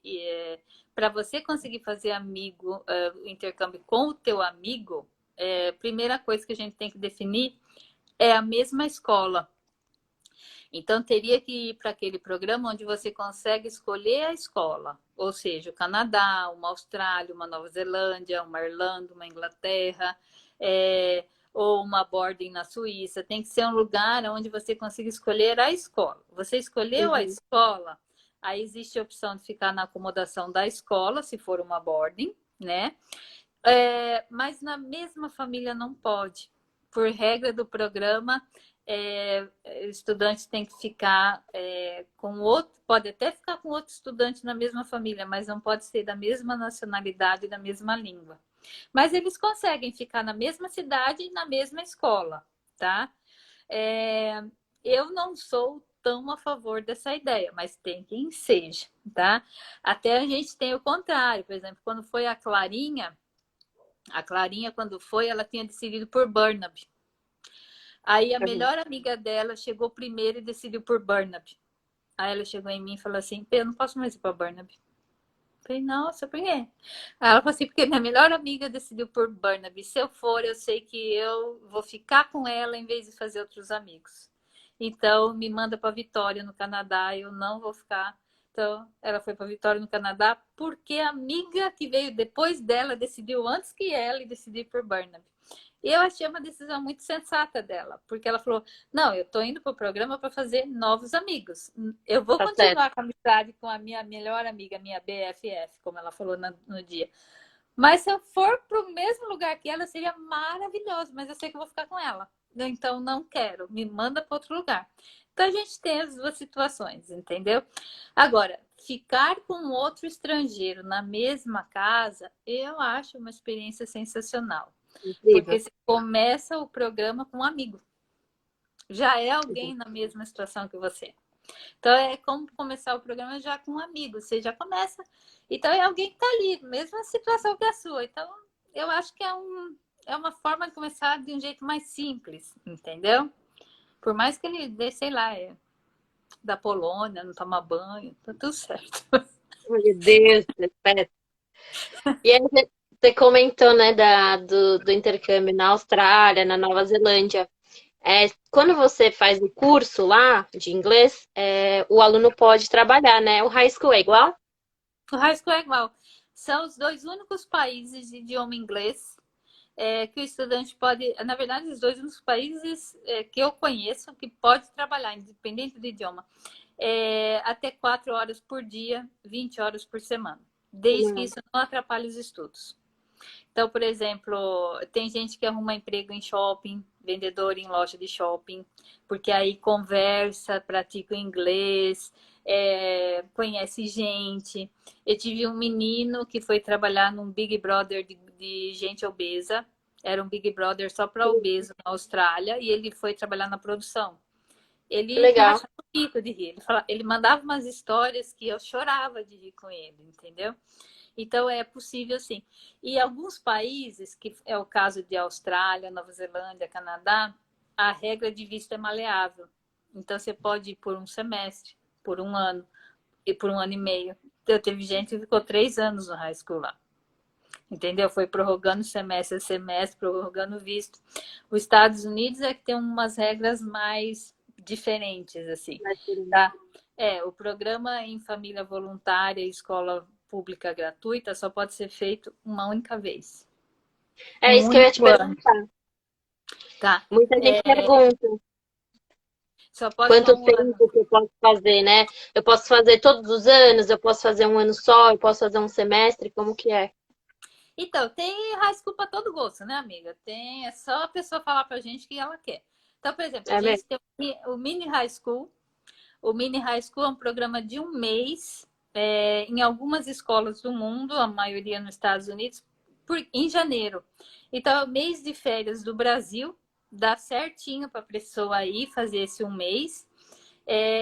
para você conseguir fazer amigo, o intercâmbio com o teu amigo, primeira coisa que a gente tem que definir é a mesma escola. Então, teria que ir para aquele programa onde você consegue escolher a escola, ou seja, o Canadá, uma Austrália, uma Nova Zelândia, uma Irlanda, uma Inglaterra, ou uma boarding na Suíça. Tem que ser um lugar onde você consiga escolher a escola. Você escolheu a Uhum. escola, aí existe a opção de ficar na acomodação da escola, se for uma boarding, né? Mas na mesma família não pode. Por regra do programa, o estudante tem que ficar com outro, pode até ficar com outro estudante na mesma família, mas não pode ser da mesma nacionalidade e da mesma língua. Mas eles conseguem ficar na mesma cidade e na mesma escola, tá? É, eu não sou tão a favor dessa ideia, mas tem quem seja, tá? Até a gente tem o contrário, por exemplo, quando foi a Clarinha, quando foi, ela tinha decidido por Burnaby. Aí a Uhum. melhor amiga dela chegou primeiro e decidiu por Burnaby. Aí ela chegou em mim e falou assim: eu não posso mais ir para Burnaby. Eu falei, nossa, por quê? Aí ela falou assim, porque minha melhor amiga decidiu por Burnaby. Se eu for, eu sei que eu vou ficar com ela em vez de fazer outros amigos. Então, me manda para Vitória, no Canadá, eu não vou ficar. Então, ela foi para Vitória, no Canadá, porque a amiga que veio depois dela decidiu antes que ela e decidiu por Burnaby. E eu achei uma decisão muito sensata dela, porque ela falou: não, eu estou indo para o programa para fazer novos amigos. Eu vou Tá certo. continuar com a amizade com a minha melhor amiga, minha BFF, como ela falou no dia. Mas se eu for para o mesmo lugar que ela, seria maravilhoso, mas eu sei que eu vou ficar com ela. Então não quero, me manda para outro lugar. Então a gente tem as duas situações, entendeu? Agora, ficar com outro estrangeiro na mesma casa, eu acho uma experiência sensacional. Porque Incrível. você começa o programa com um amigo. Já é alguém na mesma situação que você. Então é como começar o programa já com um amigo. Você já começa. Então é alguém que está ali, mesma situação que a sua. Então eu acho que é uma forma de começar de um jeito mais simples, entendeu? Por mais que ele dê, sei lá, da Polônia, não toma banho, tá tudo certo. Meu Deus, espera. E aí você comentou, né, do intercâmbio na Austrália, na Nova Zelândia. Quando você faz o curso lá de inglês, o aluno pode trabalhar, né? O high school é igual? O high school é igual. São os dois únicos países de idioma inglês que o estudante pode, na verdade, os dois únicos países que eu conheço que pode trabalhar, independente do idioma, até 4 horas por dia, 20 horas por semana, desde que Não. isso não atrapalhe os estudos. Então, por exemplo, tem gente que arruma emprego em shopping, vendedor em loja de shopping, porque aí conversa, pratica o inglês, conhece gente. Eu tive um menino que foi trabalhar num Big Brother de gente obesa. Era um Big Brother só para obeso na Austrália e ele foi trabalhar na produção. Que Ele legal. rachava o bico de rir. Ele mandava umas histórias que eu chorava de rir com ele, entendeu? Então é possível sim. E alguns países, que é o caso de Austrália, Nova Zelândia, Canadá, a regra de visto é maleável. Então você pode ir por um semestre, por um ano e por um ano e meio. Então, teve gente que ficou 3 anos no high school lá. Entendeu? Foi prorrogando semestre a semestre, prorrogando visto. Os Estados Unidos é que tem umas regras mais diferentes, assim, tá? O programa em família voluntária e escola pública gratuita só pode ser feito uma única vez. É Um isso que eu ia te único ano, perguntar. tá? Muita gente pergunta. Só pode só Quanto um ano. tempo que eu posso fazer, né? Eu posso fazer todos os anos, eu posso fazer um ano só, eu posso fazer um semestre, como que é? Então, tem high school para todo gosto, né, amiga? Tem, é só a pessoa falar pra gente o que ela quer. Então, por exemplo, a É gente mesmo? tem o mini high school. O mini high school é um programa de um mês em algumas escolas do mundo, a maioria nos Estados Unidos, em janeiro. Então, é o mês de férias do Brasil, dá certinho para a pessoa ir fazer esse um mês.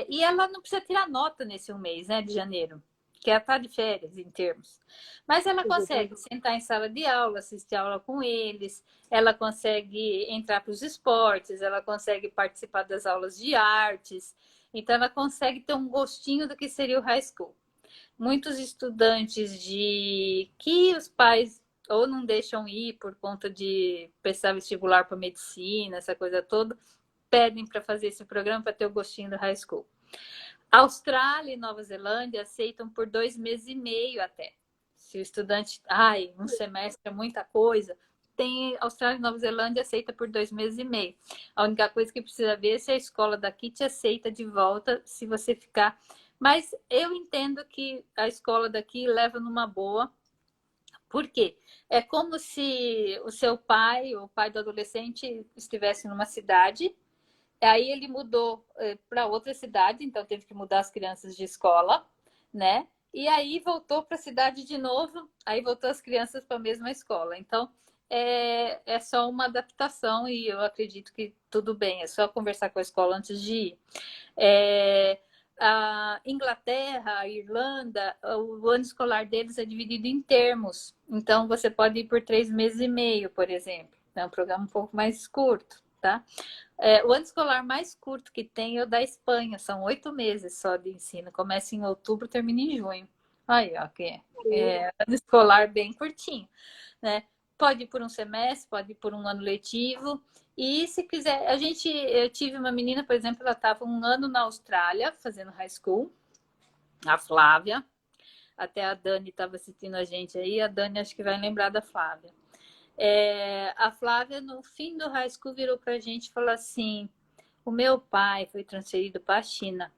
E ela não precisa tirar nota nesse um mês, né, de janeiro, que ela está de férias em termos. Mas ela consegue sentar em sala de aula, assistir aula com eles, ela consegue entrar para os esportes, ela consegue participar das aulas de artes, então ela consegue ter um gostinho do que seria o high school. Muitos estudantes de que os pais ou não deixam ir por conta de prestar vestibular para medicina, essa coisa toda, pedem para fazer esse programa para ter o gostinho do high school. Austrália e Nova Zelândia aceitam por 2 meses e meio até. Se o estudante, um semestre é muita coisa, tem Austrália e Nova Zelândia aceita por 2 meses e meio. A única coisa que precisa ver é se a escola daqui te aceita de volta se você ficar. Mas eu entendo que a escola daqui leva numa boa. Por quê? É como se o seu pai, o pai do adolescente, estivesse numa cidade. Aí ele mudou para outra cidade, então teve que mudar as crianças de escola, né? E aí voltou para a cidade de novo, aí voltou as crianças para a mesma escola. Então é só uma adaptação e eu acredito que tudo bem, é só conversar com a escola antes de ir. A Inglaterra, a Irlanda, o ano escolar deles é dividido em termos. Então você pode ir por 3 meses e meio, por exemplo. É um programa um pouco mais curto, tá? O ano escolar mais curto que tem é o da Espanha, são 8 meses só de ensino. Começa em outubro, termina em junho. Aí, ó, que ano escolar bem curtinho, né? Pode ir por um semestre, pode ir por um ano letivo. E se quiser, eu tive uma menina, por exemplo, ela estava um ano na Austrália fazendo high school, a Flávia. Até a Dani estava assistindo a gente aí, a Dani acho que vai lembrar da Flávia. A Flávia, no fim do high school, virou para a gente e falou assim: o meu pai foi transferido para a China,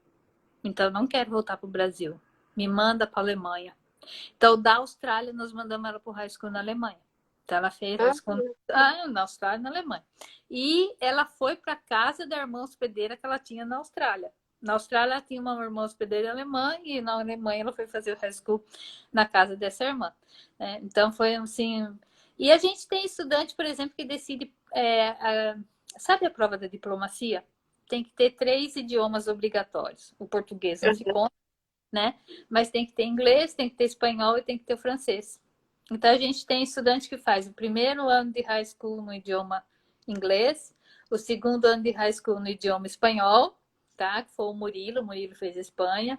então não quero voltar para o Brasil. Me manda para a Alemanha. Então, da Austrália, nós mandamos ela para o high school na Alemanha. Então, ela fez high school na Austrália e na Alemanha. E ela foi para a casa da irmã hospedeira que ela tinha na Austrália. Na Austrália, ela tinha uma irmã hospedeira alemã e na Alemanha ela foi fazer o high school na casa dessa irmã. Então, foi assim. E a gente tem estudante, por exemplo, que decide. Sabe a prova da diplomacia? Tem que ter 3 idiomas obrigatórios. O português não se conta, né? Mas tem que ter inglês, tem que ter espanhol e tem que ter o francês. Então a gente tem estudante que faz o primeiro ano de high school no idioma inglês, o segundo ano de high school no idioma espanhol, tá? Que foi o Murilo fez Espanha.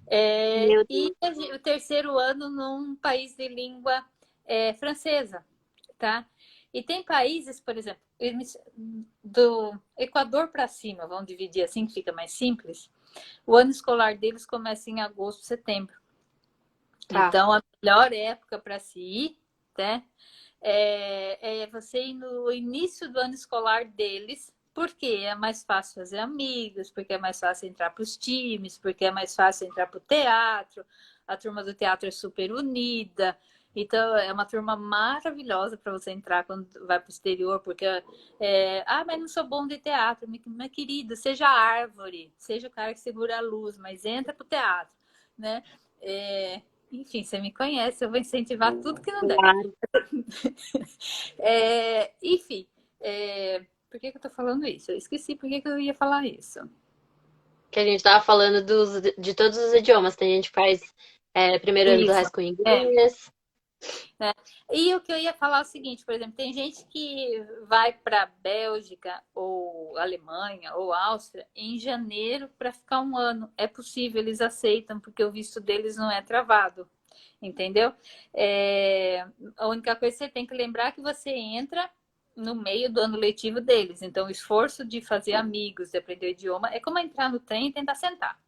E o terceiro ano num país de língua francesa, tá? E tem países, por exemplo, do Equador para cima, vamos dividir assim que fica mais simples. O ano escolar deles começa em agosto, setembro. Tá. Então, a melhor época para se ir, né, é você ir no início do ano escolar deles, porque é mais fácil fazer amigos, porque é mais fácil entrar para os times, porque é mais fácil entrar para o teatro. A turma do teatro é super unida. Então, é uma turma maravilhosa para você entrar quando vai para o exterior, porque mas não sou bom de teatro. Meu querido, seja a árvore, seja o cara que segura a luz, mas entra para o teatro, né? Enfim, você me conhece, eu vou incentivar tudo que não der. Claro. Enfim, por que eu tô falando isso? Eu esqueci por que eu ia falar isso. Que a gente estava falando de todos os idiomas. Tem gente que faz primeiro ano do high school em inglês. E o que eu ia falar é o seguinte, por exemplo, tem gente que vai para Bélgica ou Alemanha ou Áustria em janeiro para ficar um ano. É possível, eles aceitam, porque o visto deles não é travado, entendeu? A única coisa que você tem que lembrar é que você entra no meio do ano letivo deles. Então, o esforço de fazer amigos, de aprender o idioma, é como entrar no trem e tentar sentar.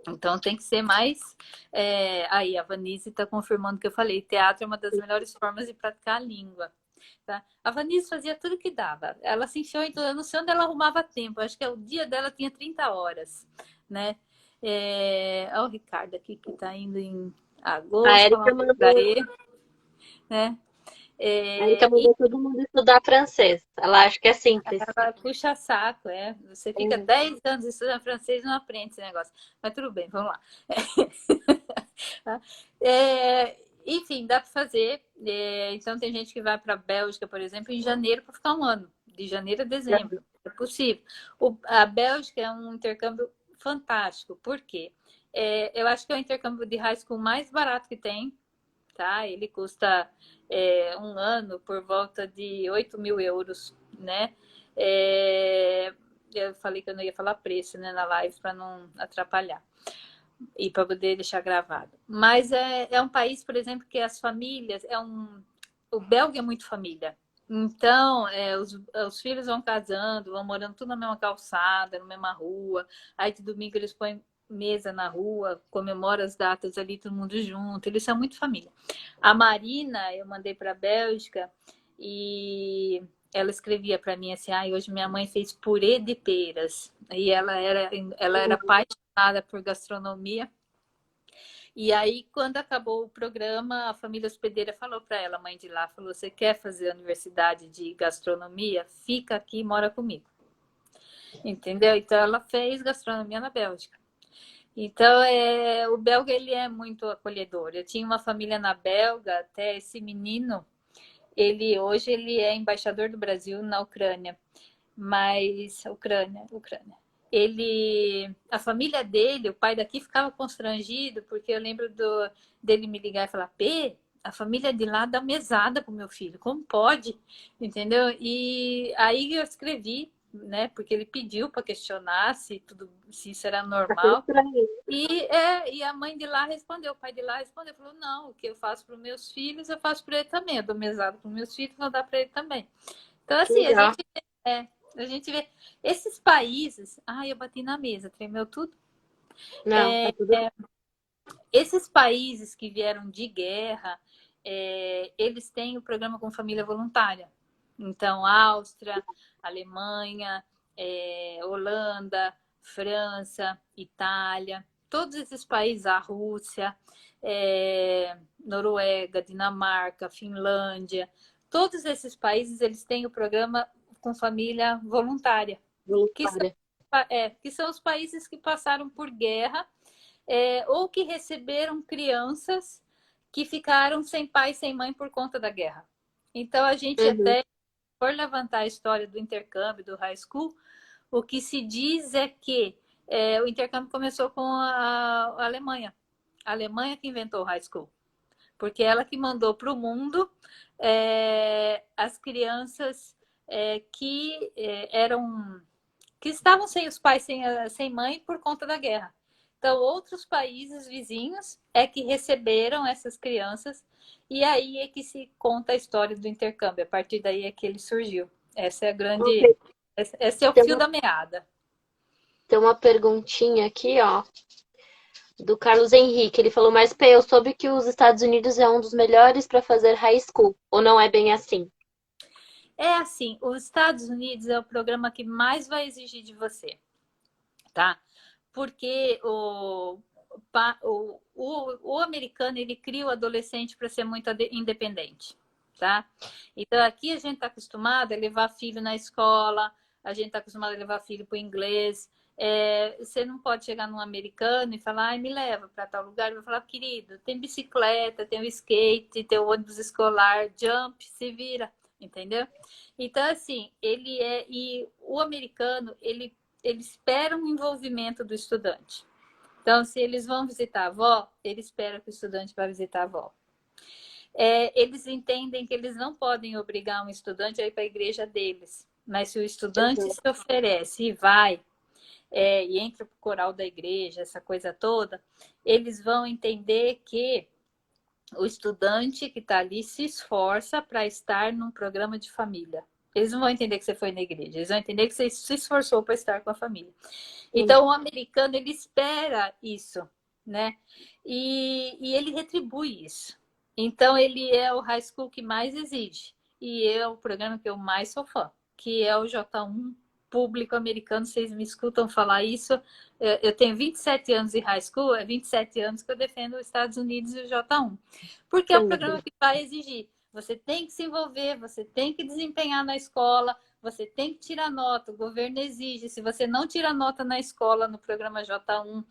Então tem que ser mais. Aí a Vanise está confirmando o que eu falei. Teatro é uma das melhores formas de praticar a língua. Tá? A Vanessa fazia tudo que dava. Ela se enfiou em tudo. Eu não sei onde ela arrumava tempo. Acho que o dia dela tinha 30 horas, né? Olha o Ricardo aqui que está indo em A agosto, falar Erika um pouco para mandou, ele, né? a Erika E mandou todo mundo estudar francês. Ela acha que é simples. ela puxa saco, é. Você fica Uhum. 10 anos estudando francês e não aprende esse negócio. Mas tudo bem, vamos lá. Enfim, dá para fazer. Então, tem gente que vai para a Bélgica, por exemplo, em janeiro para ficar um ano, de janeiro a dezembro. É possível. A Bélgica é um intercâmbio fantástico. Por quê? Eu acho que é o intercâmbio de high school mais barato que tem, tá? Ele custa um ano por volta de 8.000 euros, né? Eu falei que eu não ia falar preço, né, na live para não atrapalhar e para poder deixar gravado. Mas é um país, por exemplo, que as famílias o belga é muito família. Então, os filhos vão casando, vão morando tudo na mesma calçada, na mesma rua. Aí de domingo eles põem mesa na rua, comemoram as datas ali, todo mundo junto. Eles são muito família. A Marina, eu mandei para a Bélgica e ela escrevia para mim assim: hoje minha mãe fez purê de peras. E ela era apaixonada por gastronomia. E aí, quando acabou o programa, a família hospedeira falou para ela, a mãe de lá, falou: você quer fazer a universidade de gastronomia? Fica aqui e mora comigo. Entendeu? Então, ela fez gastronomia na Bélgica. Então, o belga, ele é muito acolhedor. Eu tinha uma família na Bélgica, até esse menino, hoje ele é embaixador do Brasil na Ucrânia. Mas, Ucrânia. A família dele, o pai daqui ficava constrangido, porque eu lembro dele me ligar e falar: P, a família de lá dá mesada pro meu filho, como pode? Entendeu? E aí eu escrevi, né, porque ele pediu para questionar se isso era normal. E a mãe de lá respondeu, o pai de lá respondeu, falou: não, o que eu faço para os meus filhos, eu faço para ele também. Eu dou mesada para os meus filhos, vou dar para ele também. Então, assim, Legal. a gente vê esses países. Eu bati na mesa, tremeu tudo. Não, tá tudo bem. Esses países que vieram de guerra, eles têm o programa com família voluntária. Então, Áustria, Alemanha, Holanda, França, Itália, todos esses países, a Rússia, Noruega, Dinamarca, Finlândia, todos esses países eles têm o programa com família voluntária, que são, Voluntária. que são os países que passaram por guerra ou que receberam crianças que ficaram sem pai e sem mãe por conta da guerra. Então, a gente Uhum. até, por levantar a história do intercâmbio, do high school, o que se diz é que o intercâmbio começou com a Alemanha. A Alemanha que inventou o high school. Porque ela que mandou para o mundo as crianças que estavam sem os pais, sem mãe, por conta da guerra. Então, outros países vizinhos é que receberam essas crianças e aí é que se conta a história do intercâmbio. A partir daí é que ele surgiu. Essa é a grande... Ok. Esse é o Tem fio uma, da meada. tem uma perguntinha aqui, ó, do Carlos Henrique. Ele falou: mas P, eu soube que os Estados Unidos é um dos melhores para fazer high school, ou não é bem assim? É assim, os Estados Unidos é o programa que mais vai exigir de você, tá? Porque o americano, ele cria o adolescente para ser muito independente, tá? Então, aqui a gente está acostumado a levar filho na escola, a gente está acostumado a levar filho para o inglês. Você não pode chegar num americano e falar: me leva para tal lugar. Ele vai falar: querido, tem bicicleta, tem o skate, tem o ônibus escolar, jump, se vira, entendeu? Então, assim, e o americano, ele espera um envolvimento do estudante. Então, se eles vão visitar a avó, ele espera que o estudante vá visitar a avó. Eles entendem que eles não podem obrigar um estudante a ir para a igreja deles. Mas se o estudante Uhum. se oferece e vai, e entra para o coral da igreja, essa coisa toda, eles vão entender que o estudante que está ali se esforça para estar num programa de família. Eles não vão entender que você foi na igreja, eles vão entender que você se esforçou para estar com a família. Sim. Então, o americano, ele espera isso, né? E ele retribui isso. Então, ele é o high school que mais exige. e é o programa que eu mais sou fã, que é o J1 público americano. Vocês me escutam falar isso. Eu tenho 27 anos em high school, é 27 anos que eu defendo os Estados Unidos e o J1. Porque é um programa que vai exigir. Você tem que se envolver, você tem que desempenhar na escola, você tem que tirar nota, o governo exige. Se você não tira nota na escola, no programa J1,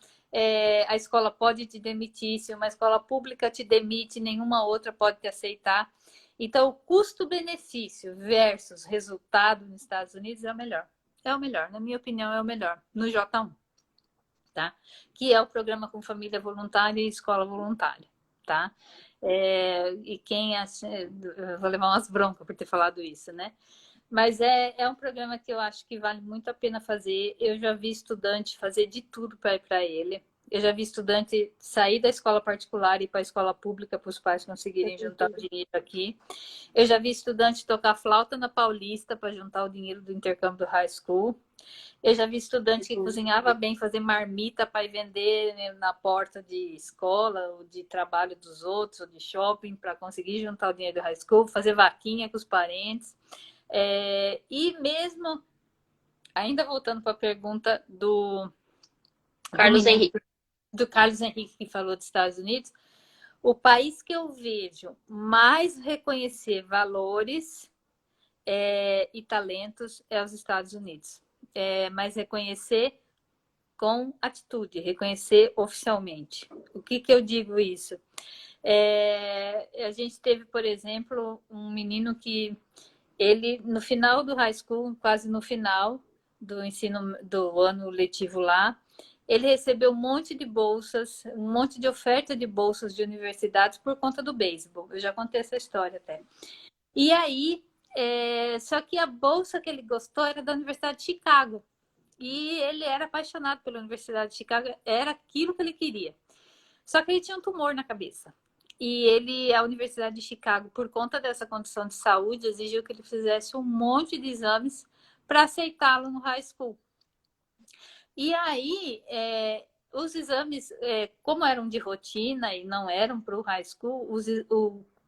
a escola pode te demitir. Se uma escola pública te demite, nenhuma outra pode te aceitar. Então, o custo-benefício versus resultado nos Estados Unidos é o melhor. É o melhor, na minha opinião, é o melhor, no J1, tá? Que é o programa com família voluntária e escola voluntária, tá? E quem... Eu vou levar umas broncas por ter falado isso, né? Mas é um programa que eu acho que vale muito a pena fazer. Eu já vi estudante fazer de tudo para ir para ele. Eu já vi estudante sair da escola particular e ir para a escola pública para os pais conseguirem juntar o dinheiro aqui. Eu já vi estudante tocar flauta na Paulista para juntar o dinheiro do intercâmbio do high school. Eu já vi estudante que cozinhava bem, fazer marmita para ir vender, né, na porta de escola, ou de trabalho dos outros, ou de shopping, para conseguir juntar o dinheiro do high school, fazer vaquinha com os parentes. E mesmo, ainda voltando para a pergunta do Carlos Henrique. do Carlos Henrique, que falou dos Estados Unidos, o país que eu vejo mais reconhecer valores e talentos é os Estados Unidos. Mas reconhecer com atitude, reconhecer oficialmente. O que eu digo isso? A gente teve, por exemplo, um menino que ele, no final do high school, quase no final do ensino do ano letivo lá, ele recebeu um monte de bolsas, um monte de oferta de bolsas de universidades por conta do beisebol. Eu já contei essa história até. E aí, só que a bolsa que ele gostou era da Universidade de Chicago. E ele era apaixonado pela Universidade de Chicago, era aquilo que ele queria. Só que ele tinha um tumor na cabeça. E a Universidade de Chicago, por conta dessa condição de saúde, exigiu que ele fizesse um monte de exames para aceitá-lo no high school. E aí, os exames, como eram de rotina e não eram para o high school,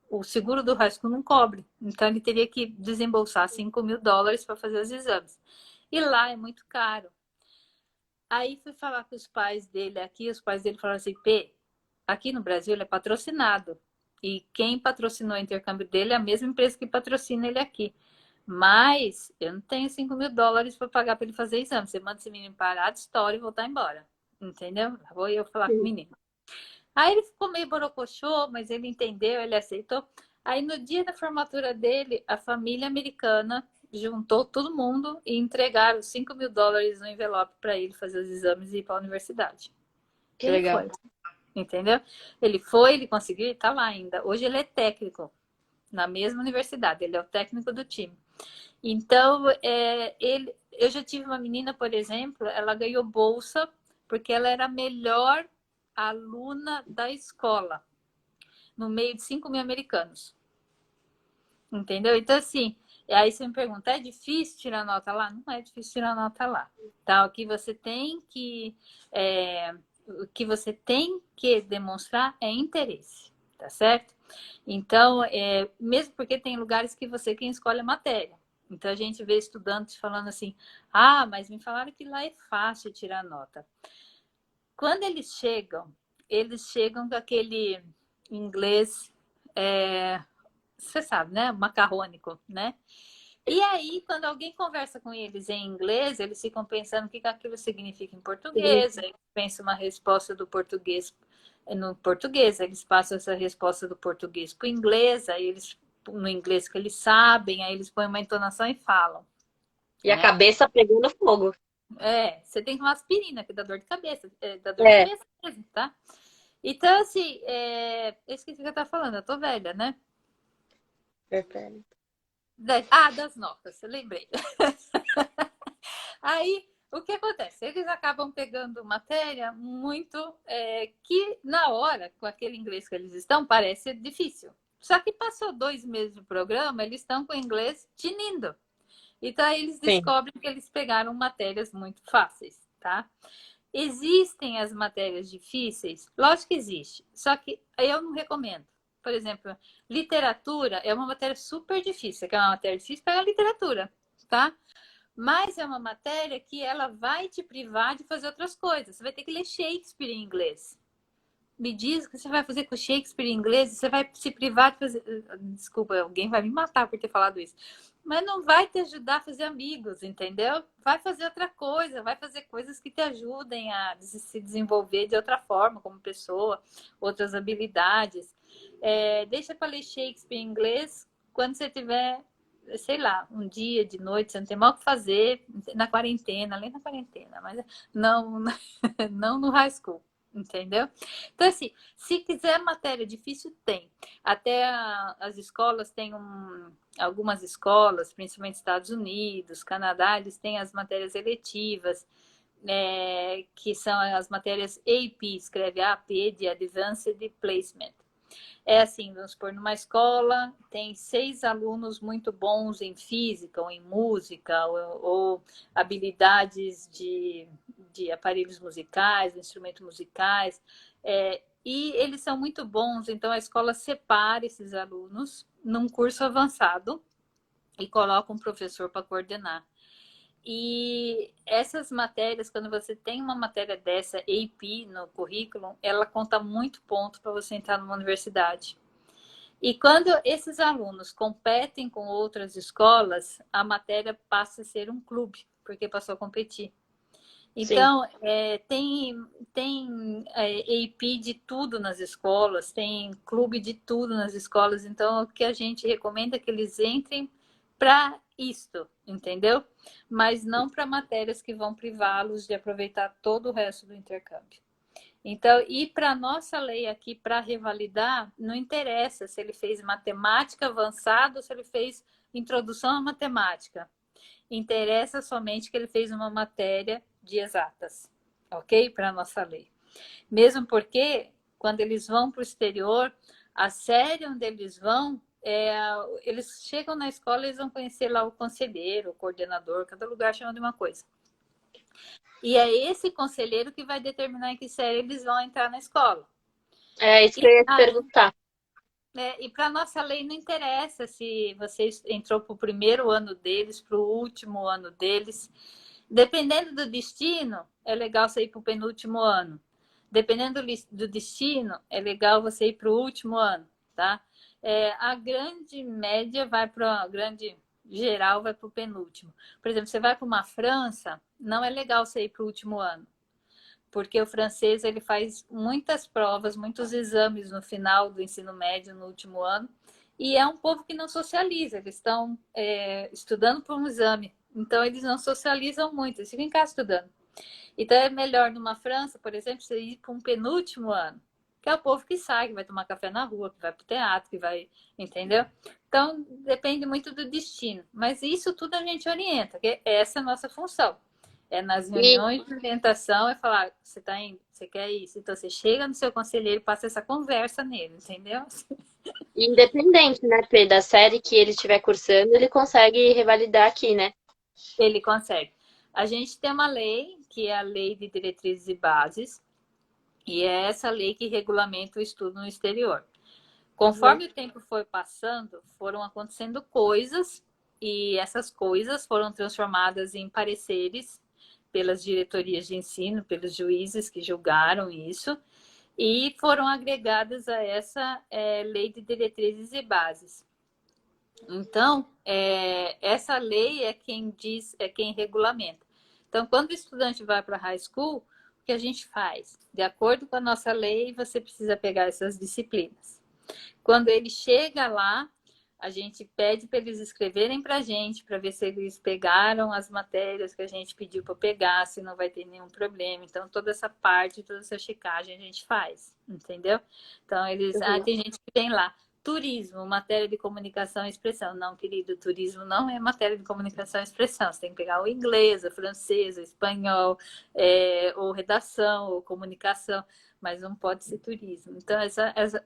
o seguro do high school não cobre. Então, ele teria que desembolsar $5.000 para fazer os exames. E lá é muito caro. Aí fui falar com os pais dele aqui, os pais dele falaram assim, P, aqui no Brasil ele é patrocinado. E quem patrocinou o intercâmbio dele é a mesma empresa que patrocina ele aqui. Mas eu não tenho $5.000 para pagar para ele fazer exame. Você manda esse menino parar de história e voltar embora. Entendeu? Vou eu falar com o menino. Aí ele ficou meio borocochô, mas ele entendeu, ele aceitou. Aí no dia da formatura dele, a família americana juntou todo mundo e entregaram $5.000 no envelope para ele fazer os exames e ir para a universidade. Que legal. Foi, entendeu? Ele foi, ele conseguiu e está lá ainda. Hoje ele é técnico na mesma universidade, ele é o técnico do time. Então, eu já tive uma menina, por exemplo, ela ganhou bolsa porque ela era a melhor aluna da escola, no meio de 5.000 americanos. Entendeu? Então, assim, aí você me pergunta, é difícil tirar nota lá? Não é difícil tirar nota lá. Tá? O que você tem que demonstrar é interesse, tá certo? Então, mesmo porque tem lugares que quem escolhe a matéria. Então, a gente vê estudantes falando assim, mas me falaram que lá é fácil tirar nota. Quando eles chegam com aquele inglês, você sabe, né? Macarrônico, né? E aí, quando alguém conversa com eles em inglês, eles ficam pensando o que aquilo significa em português, aí pensam uma resposta do português no português, eles passam essa resposta do português para o inglês, aí eles, no inglês que eles sabem, aí eles põem uma entonação e falam. E a cabeça pegando fogo. Você tem uma aspirina que dá dor de cabeça, dá dor de cabeça mesmo, tá? Então, assim, eu esqueci o que eu tava falando, eu tô velha, né? Perfeito. Das notas, eu lembrei. Aí, o que acontece? Eles acabam pegando matéria muito que, na hora, com aquele inglês que eles estão, parece difícil. Só que passou 2 meses do programa, eles estão com o inglês tinindo. Então, aí eles descobrem que eles pegaram matérias muito fáceis, tá? Existem as matérias difíceis? Lógico que existe. Só que eu não recomendo. por exemplo, literatura é uma matéria super difícil. Você quer uma matéria difícil? Pega a literatura, tá? Mas é uma matéria que ela vai te privar de fazer outras coisas. Você vai ter que ler Shakespeare em inglês. Me diz o que você vai fazer com Shakespeare em inglês, você vai se privar de fazer. Desculpa, alguém vai me matar por ter falado isso. Mas não vai te ajudar a fazer amigos, entendeu? Vai fazer outra coisa, vai fazer coisas que te ajudem a se desenvolver de outra forma, como pessoa, outras habilidades. Deixa para ler Shakespeare em inglês quando você tiver, sei lá, um dia de noite, você não tem mal o que fazer, na quarentena, além da quarentena, mas não, não no high school. Entendeu? Então, assim, se quiser matéria difícil, tem. Até as escolas têm algumas escolas, principalmente Estados Unidos, Canadá, eles têm as matérias eletivas, que são as matérias AP, escreve AP, de Advanced Placement. É assim, vamos supor, numa escola tem 6 alunos muito bons em física ou em música ou habilidades de aparelhos musicais, instrumentos musicais, e eles são muito bons, então a escola separa esses alunos num curso avançado e coloca um professor para coordenar. E essas matérias, quando você tem uma matéria dessa, AP, no currículo, ela conta muito ponto para você entrar numa universidade. E quando esses alunos competem com outras escolas, a matéria passa a ser um clube, porque passou a competir. Então, tem AP de tudo nas escolas, tem clube de tudo nas escolas. Então, o que a gente recomenda é que eles entrem para isto, entendeu? Mas não para matérias que vão privá-los de aproveitar todo o resto do intercâmbio. Então, e para a nossa lei aqui, para revalidar, não interessa se ele fez matemática avançada ou se ele fez introdução à matemática. Interessa somente que ele fez uma matéria de exatas, ok? Para a nossa lei. Mesmo porque, quando eles vão para o exterior, a série onde eles vão, eles chegam na escola e eles vão conhecer lá o conselheiro, o coordenador, cada lugar chama de uma coisa. E é esse conselheiro que vai determinar em que série eles vão entrar na escola. É isso que eu ia te perguntar. E para a nossa lei não interessa se você entrou para o primeiro ano deles, para o último ano deles. Dependendo do destino, é legal você ir para o penúltimo ano. Dependendo do destino, é legal você ir para o último ano, tá? A grande média vai para a grande geral vai para o penúltimo. Por exemplo, você vai para uma França, não é legal você ir para o último ano, porque o francês ele faz muitas provas, muitos exames no final do ensino médio, no último ano, e é um povo que não socializa, eles estão estudando para um exame, então eles não socializam muito, eles ficam em casa estudando. Então é melhor numa França, por exemplo, você ir para um penúltimo ano, que é o povo que sai, que vai tomar café na rua, que vai para o teatro, que vai, entendeu? Então depende muito do destino, mas isso tudo a gente orienta, que essa é a nossa função. Nas reuniões de orientação, é falar, você tá indo, você quer isso. Então, você chega no seu conselheiro e passa essa conversa nele, entendeu? Independente, né, Fê, da série que ele estiver cursando, ele consegue revalidar aqui, né? Ele consegue. A gente tem uma lei, que é a Lei de Diretrizes e Bases, e é essa lei que regulamenta o estudo no exterior. Conforme o tempo foi passando, foram acontecendo coisas, e essas coisas foram transformadas em pareceres pelas diretorias de ensino, pelos juízes que julgaram isso, e foram agregadas a essa lei de diretrizes e bases. Então, essa lei é quem diz, é quem regulamenta. Então, quando o estudante vai para a high school, o que a gente faz? De acordo com a nossa lei, você precisa pegar essas disciplinas. Quando ele chega lá, a gente pede para eles escreverem para a gente, para ver se eles pegaram as matérias que a gente pediu para pegar, se não vai ter nenhum problema. Então, toda essa parte, toda essa checagem a gente faz, entendeu? Então, eles. Tem gente que tem lá. Turismo, matéria de comunicação e expressão. Não, querido, turismo não é matéria de comunicação e expressão. Você tem que pegar o inglês, o francês, o espanhol, ou redação, ou comunicação, mas não pode ser turismo. Então,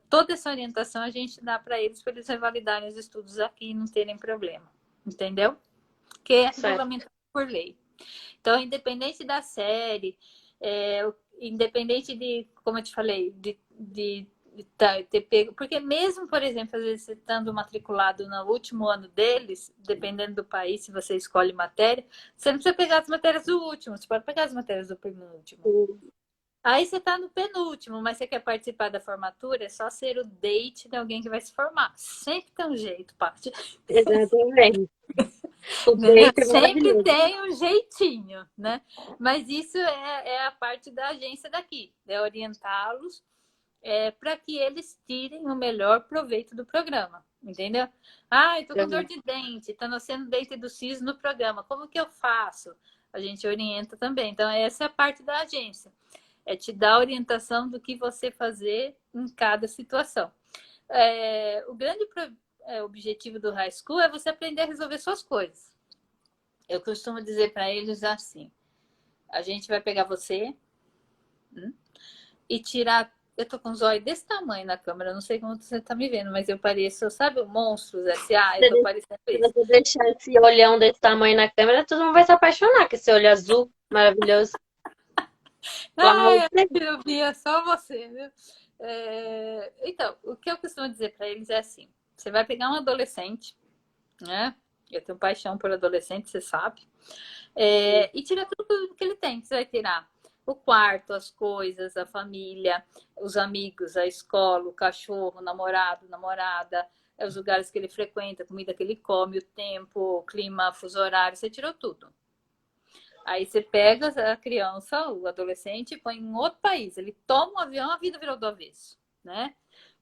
toda essa orientação a gente dá para eles revalidarem os estudos aqui e não terem problema. Entendeu? Que é regulamentado por lei. Então, independente da série, independente de, como eu te falei, de ter pego. Porque mesmo, por exemplo, às vezes você estando matriculado no último ano deles, dependendo do país, se você escolhe matéria, você não precisa pegar as matérias do último, você pode pegar as matérias do penúltimo. Aí você está no penúltimo, mas você quer participar da formatura, é só ser o date de alguém que vai se formar. Sempre tem um jeito, Paty. Exatamente. O Né? date é Sempre maravilhoso. tem um jeitinho, né? Mas isso é a parte da agência daqui, é orientá-los para que eles tirem o melhor proveito do programa, entendeu? Ah, eu tô com dor de dente, tá nascendo dente do siso no programa, como que eu faço? A gente orienta também. Então, essa é a parte da agência. É te dar a orientação do que você fazer em cada situação. O grande objetivo do high school é você aprender a resolver suas coisas. Eu costumo dizer para eles assim: a gente vai pegar você e tirar. Eu tô com um zóio desse tamanho na câmera, não sei como você tá me vendo, mas eu pareço, sabe, o Monstros S.A.? Eu tô parecendo Se isso. você deixar esse olhão desse tamanho na câmera, todo mundo vai se apaixonar com esse olho azul maravilhoso. Pelo amor Ai, de Deus. eu via só você, viu? Então, o que eu costumo dizer para eles é assim: você vai pegar um adolescente, né? Eu tenho paixão por adolescente, você sabe. E tira tudo que ele tem. Você vai tirar o quarto, as coisas, a família, os amigos, a escola, o cachorro, o namorado, namorada, os lugares que ele frequenta, a comida que ele come, o tempo, o clima, fuso horário, você tirou tudo. Aí você pega a criança, o adolescente, e põe em outro país. Ele toma um avião, a vida virou do avesso, né?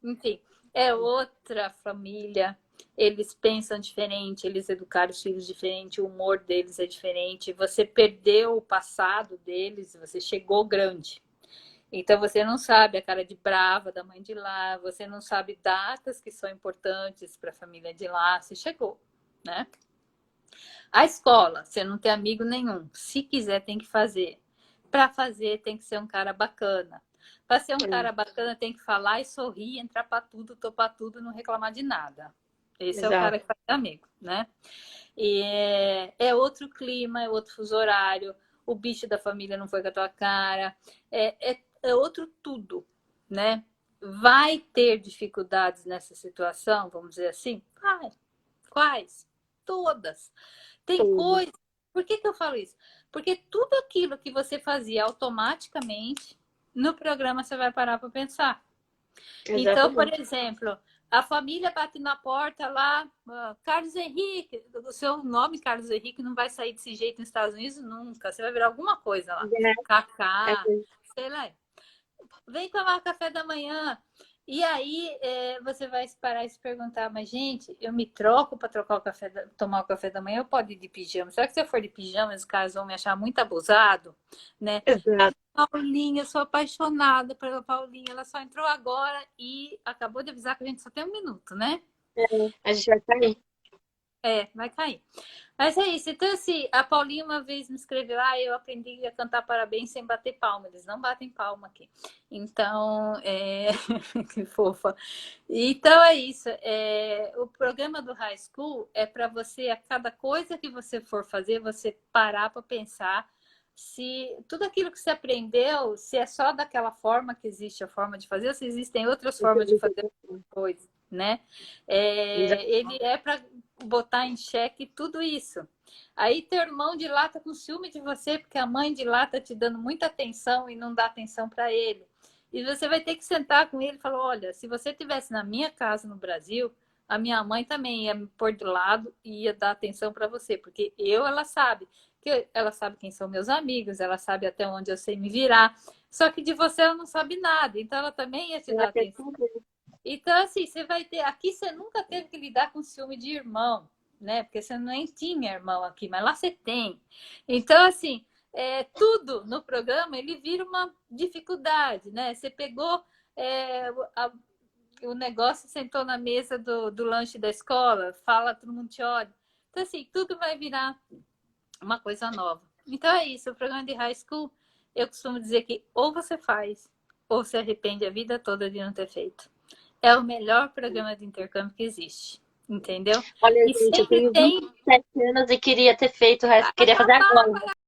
Enfim, é outra família. Eles pensam diferente, eles educaram os filhos diferente, o humor deles é diferente. Você perdeu o passado deles, você chegou grande. Então você não sabe a cara de brava da mãe de lá, você não sabe datas que são importantes para a família de lá, você chegou, né? A escola, você não tem amigo nenhum. Se quiser, tem que fazer. Para fazer, tem que ser um cara bacana. Para ser um cara bacana, tem que falar e sorrir, entrar para tudo, topar tudo, não reclamar de nada. Esse é o Exato. cara que faz amigo, né? E é outro clima, é outro fuso horário. O bicho da família não foi com a tua cara. É outro tudo, né? Vai ter dificuldades nessa situação, vamos dizer assim? Vai. Quais? Todas. Tem Tudo. coisa. Por que eu falo isso? Porque tudo aquilo que você fazia automaticamente, no programa você vai parar para pensar. Então, por Exatamente. exemplo, a família bate na porta lá, Carlos Henrique, o seu nome, Carlos Henrique, não vai sair desse jeito nos Estados Unidos nunca. Você vai virar alguma coisa lá. É, Cacá, sei lá. Vem tomar café da manhã. E aí você vai parar e se perguntar, mas gente, eu me troco para tomar o café da manhã, eu posso ir de pijama? Será que se eu for de pijama, os caras vão me achar muito abusado? Né? exato. Paulinha, eu sou apaixonada pela Paulinha, ela só entrou agora e acabou de avisar que a gente só tem um minuto, né? A gente vai sair. Vai cair. Mas é isso. Então, assim, a Paulinha uma vez me escreveu: eu aprendi a cantar parabéns sem bater palma. Eles não batem palma aqui. Então, que fofa. Então, é isso. O programa do High School é para você, a cada coisa que você for fazer, você parar para pensar se tudo aquilo que você aprendeu, se é só daquela forma que existe a forma de fazer, ou se existem outras formas de fazer coisas, né? Ele é para botar em xeque tudo isso. Aí teu irmão de lá tá com ciúme de você porque a mãe de lá tá te dando muita atenção e não dá atenção para ele. E você vai ter que sentar com ele e falar: olha, se você tivesse na minha casa no Brasil, a minha mãe também ia me pôr de lado e ia dar atenção para você, porque ela sabe que ela sabe quem são meus amigos, ela sabe até onde eu sei me virar. Só que de você ela não sabe nada, então ela também ia te dar atenção. Então, assim, você vai ter. Aqui você nunca teve que lidar com ciúme de irmão, né? Porque você nem tinha irmão aqui, mas lá você tem. Então, assim, tudo no programa ele vira uma dificuldade, né? Você pegou o negócio, sentou na mesa do lanche da escola, fala, todo mundo te olha. Então, assim, tudo vai virar uma coisa nova. Então é isso, o programa de high school, eu costumo dizer que ou você faz, ou se arrepende a vida toda de não ter feito. É o melhor programa de intercâmbio que existe, entendeu? Olha, E gente, eu sempre tenho tem 27 anos e queria ter feito o resto, queria fazer agora.